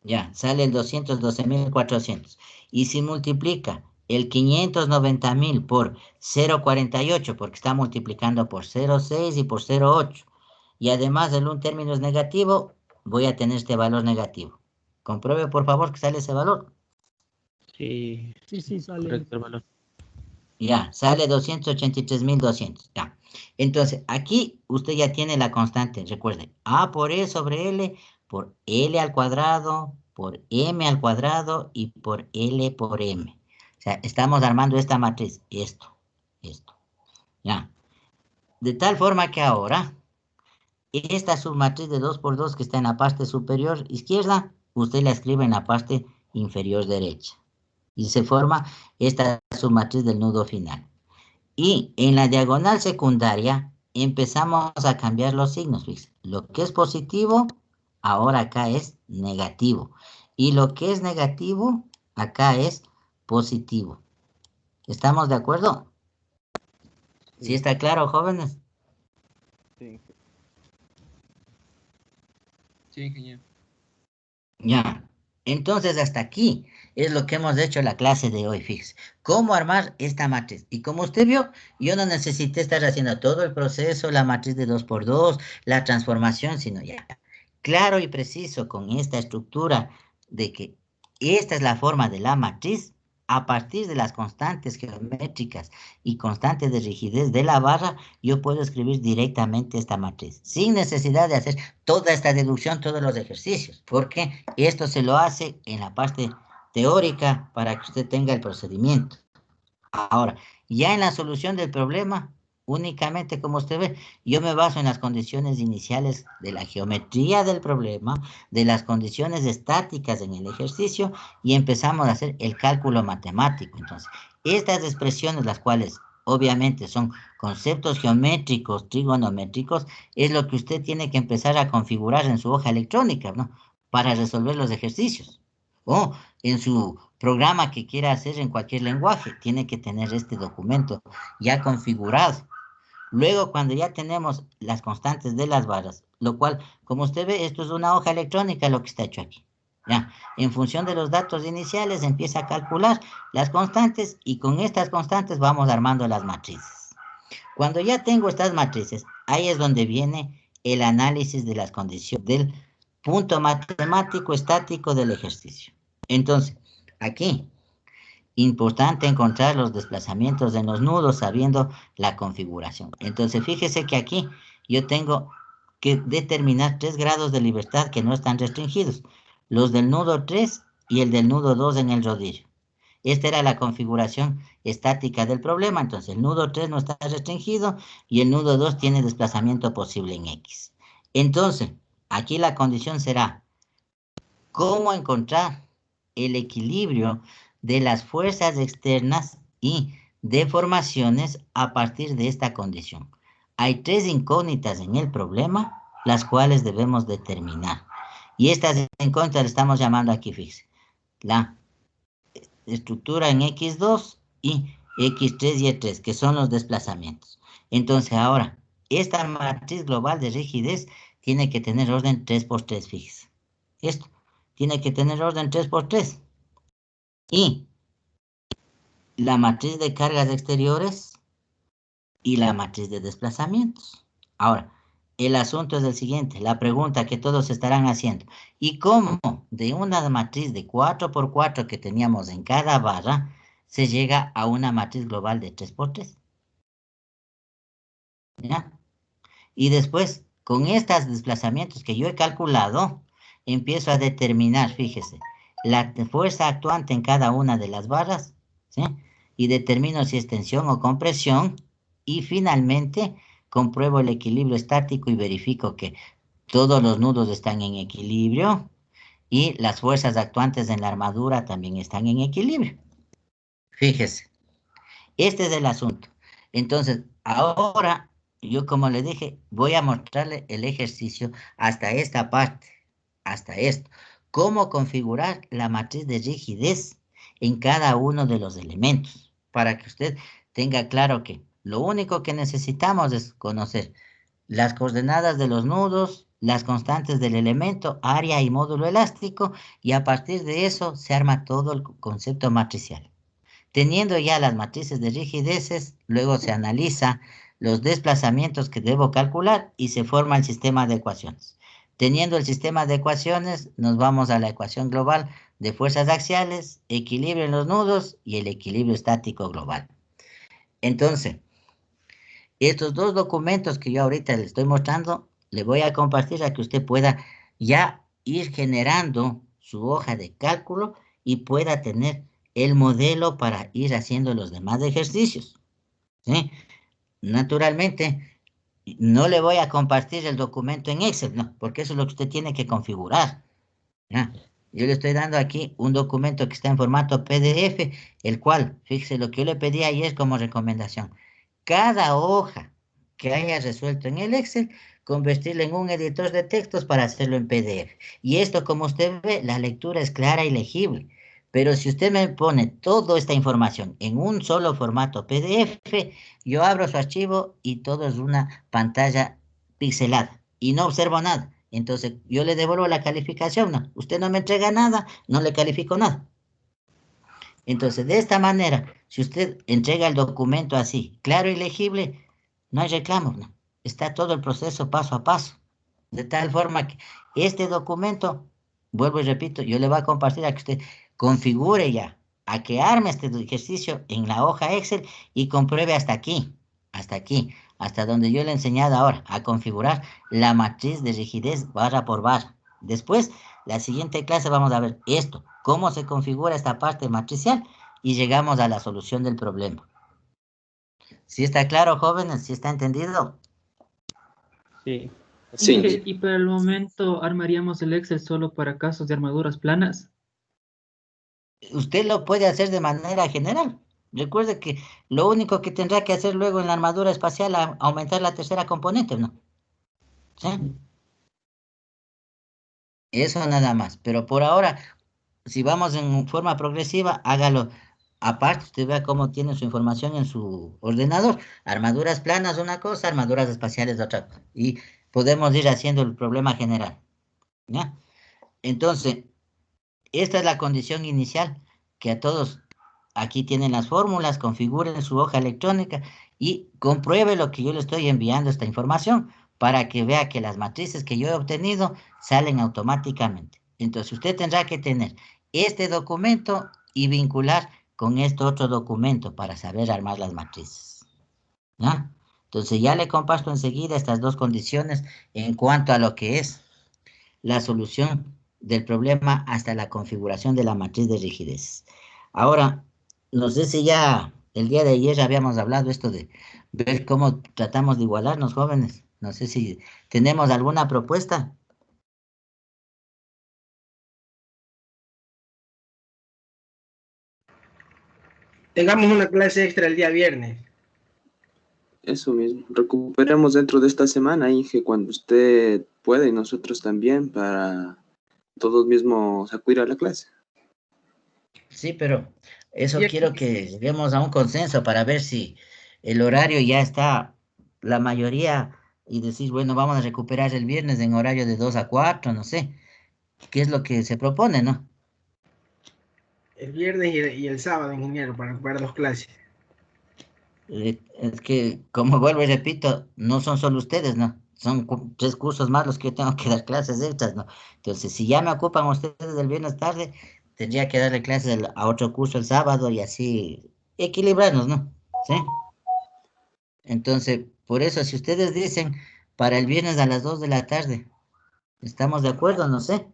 Ya, sale el 212.400. Y si multiplica el 590.000 por 0.48, porque está multiplicando por 0.6 y por 0.8, y además el un término es negativo, voy a tener este valor negativo. Compruebe por favor que sale ese valor. Sí, Sí, sale. correcto el valor. Ya, sale 283.200. Ya. Entonces, aquí usted ya tiene la constante. Recuerde, A por E sobre L, por L al cuadrado, por M al cuadrado y por L por M. O sea, estamos armando esta matriz. Esto. Ya. De tal forma que ahora, esta submatriz de 2 por 2 que está en la parte superior izquierda, usted la escribe en la parte inferior derecha. Y se forma esta submatriz del nudo final. Y en la diagonal secundaria empezamos a cambiar los signos. ¿Ves? Lo que es positivo, ahora acá es negativo. Y lo que es negativo, acá es positivo. ¿Estamos de acuerdo? ¿Sí está claro, jóvenes? Sí. Sí, ingeniero. Ya. Entonces, hasta aquí es lo que hemos hecho en la clase de hoy, fíjese. ¿Cómo armar esta matriz? Y como usted vio, yo no necesité estar haciendo todo el proceso, la matriz de 2 por 2, la transformación, sino ya claro y preciso con esta estructura de que esta es la forma de la matriz a partir de las constantes geométricas y constantes de rigidez de la barra, yo puedo escribir directamente esta matriz, sin necesidad de hacer toda esta deducción, todos los ejercicios, porque esto se lo hace en la parte teórica para que usted tenga el procedimiento. Ahora, ya en la solución del problema, únicamente como usted ve, yo me baso en las condiciones iniciales de la geometría del problema, de las condiciones estáticas en el ejercicio y empezamos a hacer el cálculo matemático. Entonces, estas expresiones, las cuales obviamente son conceptos geométricos, trigonométricos, es lo que usted tiene que empezar a configurar en su hoja electrónica, ¿no? Para resolver los ejercicios. O en su programa que quiera hacer en cualquier lenguaje, tiene que tener este documento ya configurado. Luego, cuando ya tenemos las constantes de las barras, lo cual, como usted ve, esto es una hoja electrónica lo que está hecho aquí. Ya, en función de los datos iniciales, empieza a calcular las constantes y con estas constantes vamos armando las matrices. Cuando ya tengo estas matrices, ahí es donde viene el análisis de las condiciones del punto matemático estático del ejercicio. Entonces, aquí, importante encontrar los desplazamientos en los nudos sabiendo la configuración. Entonces, fíjese que aquí yo tengo que determinar 3 grados de libertad que no están restringidos. Los del nudo 3 y el del nudo 2 en el rodillo. Esta era la configuración estática del problema. Entonces, el nudo 3 no está restringido y el nudo 2 tiene desplazamiento posible en X. Entonces, aquí la condición será cómo encontrar el equilibrio de las fuerzas externas y deformaciones a partir de esta condición. Hay 3 incógnitas en el problema, las cuales debemos determinar. Y estas incógnitas le estamos llamando aquí, fíjense, la estructura en X2 y X3 y Y3, que son los desplazamientos. Entonces, ahora, esta matriz global de rigidez tiene que tener orden 3 por 3, fíjense. Esto tiene que tener orden 3 por 3. Y la matriz de cargas exteriores y la matriz de desplazamientos. Ahora, el asunto es el siguiente, la pregunta que todos estarán haciendo. ¿Y cómo de una matriz de 4 por 4 que teníamos en cada barra se llega a una matriz global de 3 por 3? ¿Ya? Y después, con estos desplazamientos que yo he calculado, empiezo a determinar, fíjese, la fuerza actuante en cada una de las barras, ¿sí? Y determino si es tensión o compresión, y finalmente compruebo el equilibrio estático y verifico que todos los nudos están en equilibrio y las fuerzas actuantes en la armadura también están en equilibrio. Fíjese, este es el asunto. Entonces, ahora, yo como le dije, voy a mostrarle el ejercicio hasta esta parte, hasta esto. Cómo configurar la matriz de rigidez en cada uno de los elementos, para que usted tenga claro que lo único que necesitamos es conocer las coordenadas de los nudos, las constantes del elemento, área y módulo elástico, y a partir de eso se arma todo el concepto matricial. Teniendo ya las matrices de rigideces, luego se analiza los desplazamientos que debo calcular y se forma el sistema de ecuaciones. Teniendo el sistema de ecuaciones, nos vamos a la ecuación global de fuerzas axiales, equilibrio en los nudos y el equilibrio estático global. Entonces, estos dos documentos que yo ahorita le estoy mostrando, le voy a compartir a que usted pueda ya ir generando su hoja de cálculo y pueda tener el modelo para ir haciendo los demás ejercicios. ¿Sí? Naturalmente, no le voy a compartir el documento en Excel, no, porque eso es lo que usted tiene que configurar. ¿Ya? Yo le estoy dando aquí un documento que está en formato PDF, el cual, fíjese lo que yo le pedí ayer como recomendación. Cada hoja que haya resuelto en el Excel, convertirla en un editor de textos para hacerlo en PDF. Y esto, como usted ve, la lectura es clara y legible. Pero si usted me pone toda esta información en un solo formato PDF, yo abro su archivo y todo es una pantalla pixelada y no observo nada. Entonces, yo le devuelvo la calificación, no. Usted no me entrega nada, no le califico nada. Entonces, de esta manera, si usted entrega el documento así, claro y legible, no hay reclamo, no. Está todo el proceso paso a paso. De tal forma que este documento, vuelvo y repito, yo le voy a compartir a que usted configure ya, a que arme este ejercicio en la hoja Excel y compruebe hasta aquí, hasta donde yo le he enseñado ahora, a configurar la matriz de rigidez barra por barra. Después, la siguiente clase vamos a ver esto, cómo se configura esta parte matricial y llegamos a la solución del problema. ¿Sí está claro, jóvenes? ¿Sí está entendido? Sí. Sí. Y para el momento armaríamos el Excel solo para casos de armaduras planas. Usted lo puede hacer de manera general. Recuerde que lo único que tendrá que hacer luego en la armadura espacial es aumentar la tercera componente, ¿no? ¿Sí? Eso nada más. Pero por ahora, si vamos en forma progresiva, hágalo aparte. Usted vea cómo tiene su información en su ordenador. Armaduras planas una cosa, armaduras espaciales otra cosa. Y podemos ir haciendo el problema general. ¿Ya? Entonces, esta es la condición inicial que a todos aquí tienen las fórmulas, configuren su hoja electrónica y compruebe lo que yo le estoy enviando esta información para que vea que las matrices que yo he obtenido salen automáticamente. Entonces usted tendrá que tener este documento y vincular con este otro documento para saber armar las matrices. ¿Ya? Entonces ya le comparto enseguida estas dos condiciones en cuanto a lo que es la solución del problema hasta la configuración de la matriz de rigidez. Ahora, no sé si ya el día de ayer habíamos hablado esto de ver cómo tratamos de igualarnos, jóvenes. No sé si tenemos alguna propuesta. Tengamos una clase extra el día viernes. Eso mismo. Recuperemos dentro de esta semana, Inge, cuando usted pueda y nosotros también, para todos mismos acudir a la clase. Sí, pero eso Y quiero que lleguemos a un consenso para ver si el horario ya está, la mayoría, y decir, bueno, vamos a recuperar el viernes en horario de 2 a 4, no sé, qué es lo que se propone, ¿no? el viernes y el sábado, ingeniero, para recuperar dos clases. Es que, como vuelvo y repito, no son solo ustedes, ¿no? Son 3 cursos más los que yo tengo que dar clases extras, ¿no? Entonces, si ya me ocupan ustedes el viernes tarde, tendría que darle clases a otro curso el sábado y así equilibrarnos, ¿no? ¿Sí? Entonces, por eso, si ustedes dicen para el viernes a las 2 de la tarde, ¿estamos de acuerdo? No sé.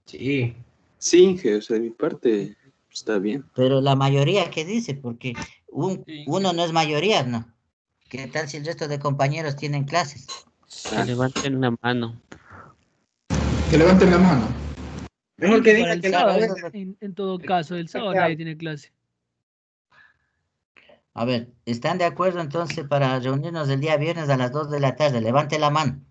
Sí. Sí, Inge, o sea, de mi parte está bien. Pero la mayoría, ¿qué dice? Porque uno no es mayoría, ¿no? ¿Qué tal si el resto de compañeros tienen clases? Que levanten la mano. Que levanten la mano. Mejor que Para diga el que sábado, la en todo caso, el sábado nadie tiene clase. A ver, ¿están de acuerdo entonces para reunirnos el día viernes a las 2 de la tarde? Levante la mano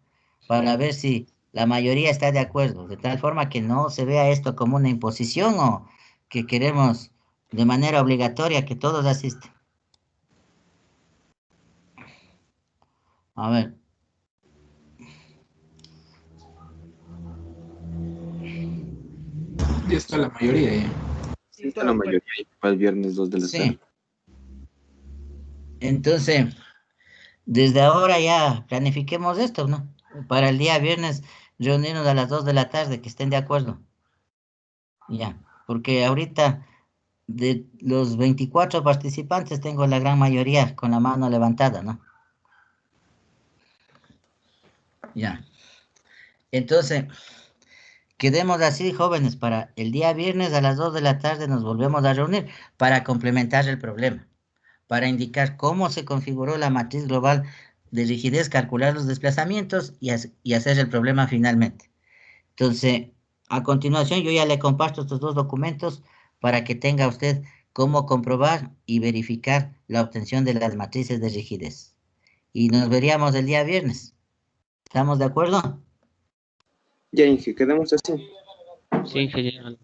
para ver si la mayoría está de acuerdo, de tal forma que no se vea esto como una imposición o que queremos de manera obligatoria que todos asistan. A ver, Ya está la mayoría ya. Sí, está la mayoría y para el viernes 2 de la tarde. sí. Entonces, desde ahora ya planifiquemos esto, ¿no? Para el día viernes reunirnos a las 2 de la tarde, que estén de acuerdo. Ya, porque ahorita De los 24 participantes tengo la gran mayoría con la mano levantada, ¿no? Ya. Entonces, quedemos así, jóvenes, para el día viernes a las 2 de la tarde nos volvemos a reunir para complementar el problema, para indicar cómo se configuró la matriz global de rigidez, calcular los desplazamientos y hacer el problema finalmente. Entonces, a continuación yo ya le comparto estos dos documentos para que tenga usted cómo comprobar y verificar la obtención de las matrices de rigidez. Y nos veríamos el día viernes. ¿Estamos de acuerdo? Ya, Inge, quedamos así. Sí, ingeniero.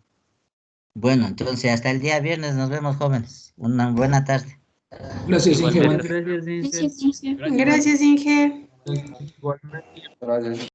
Bueno, entonces hasta el día viernes nos vemos, jóvenes. Una buena tarde. Gracias, Inge. Igualmente. Gracias, Inge. Gracias, Inge. Igualmente. Gracias.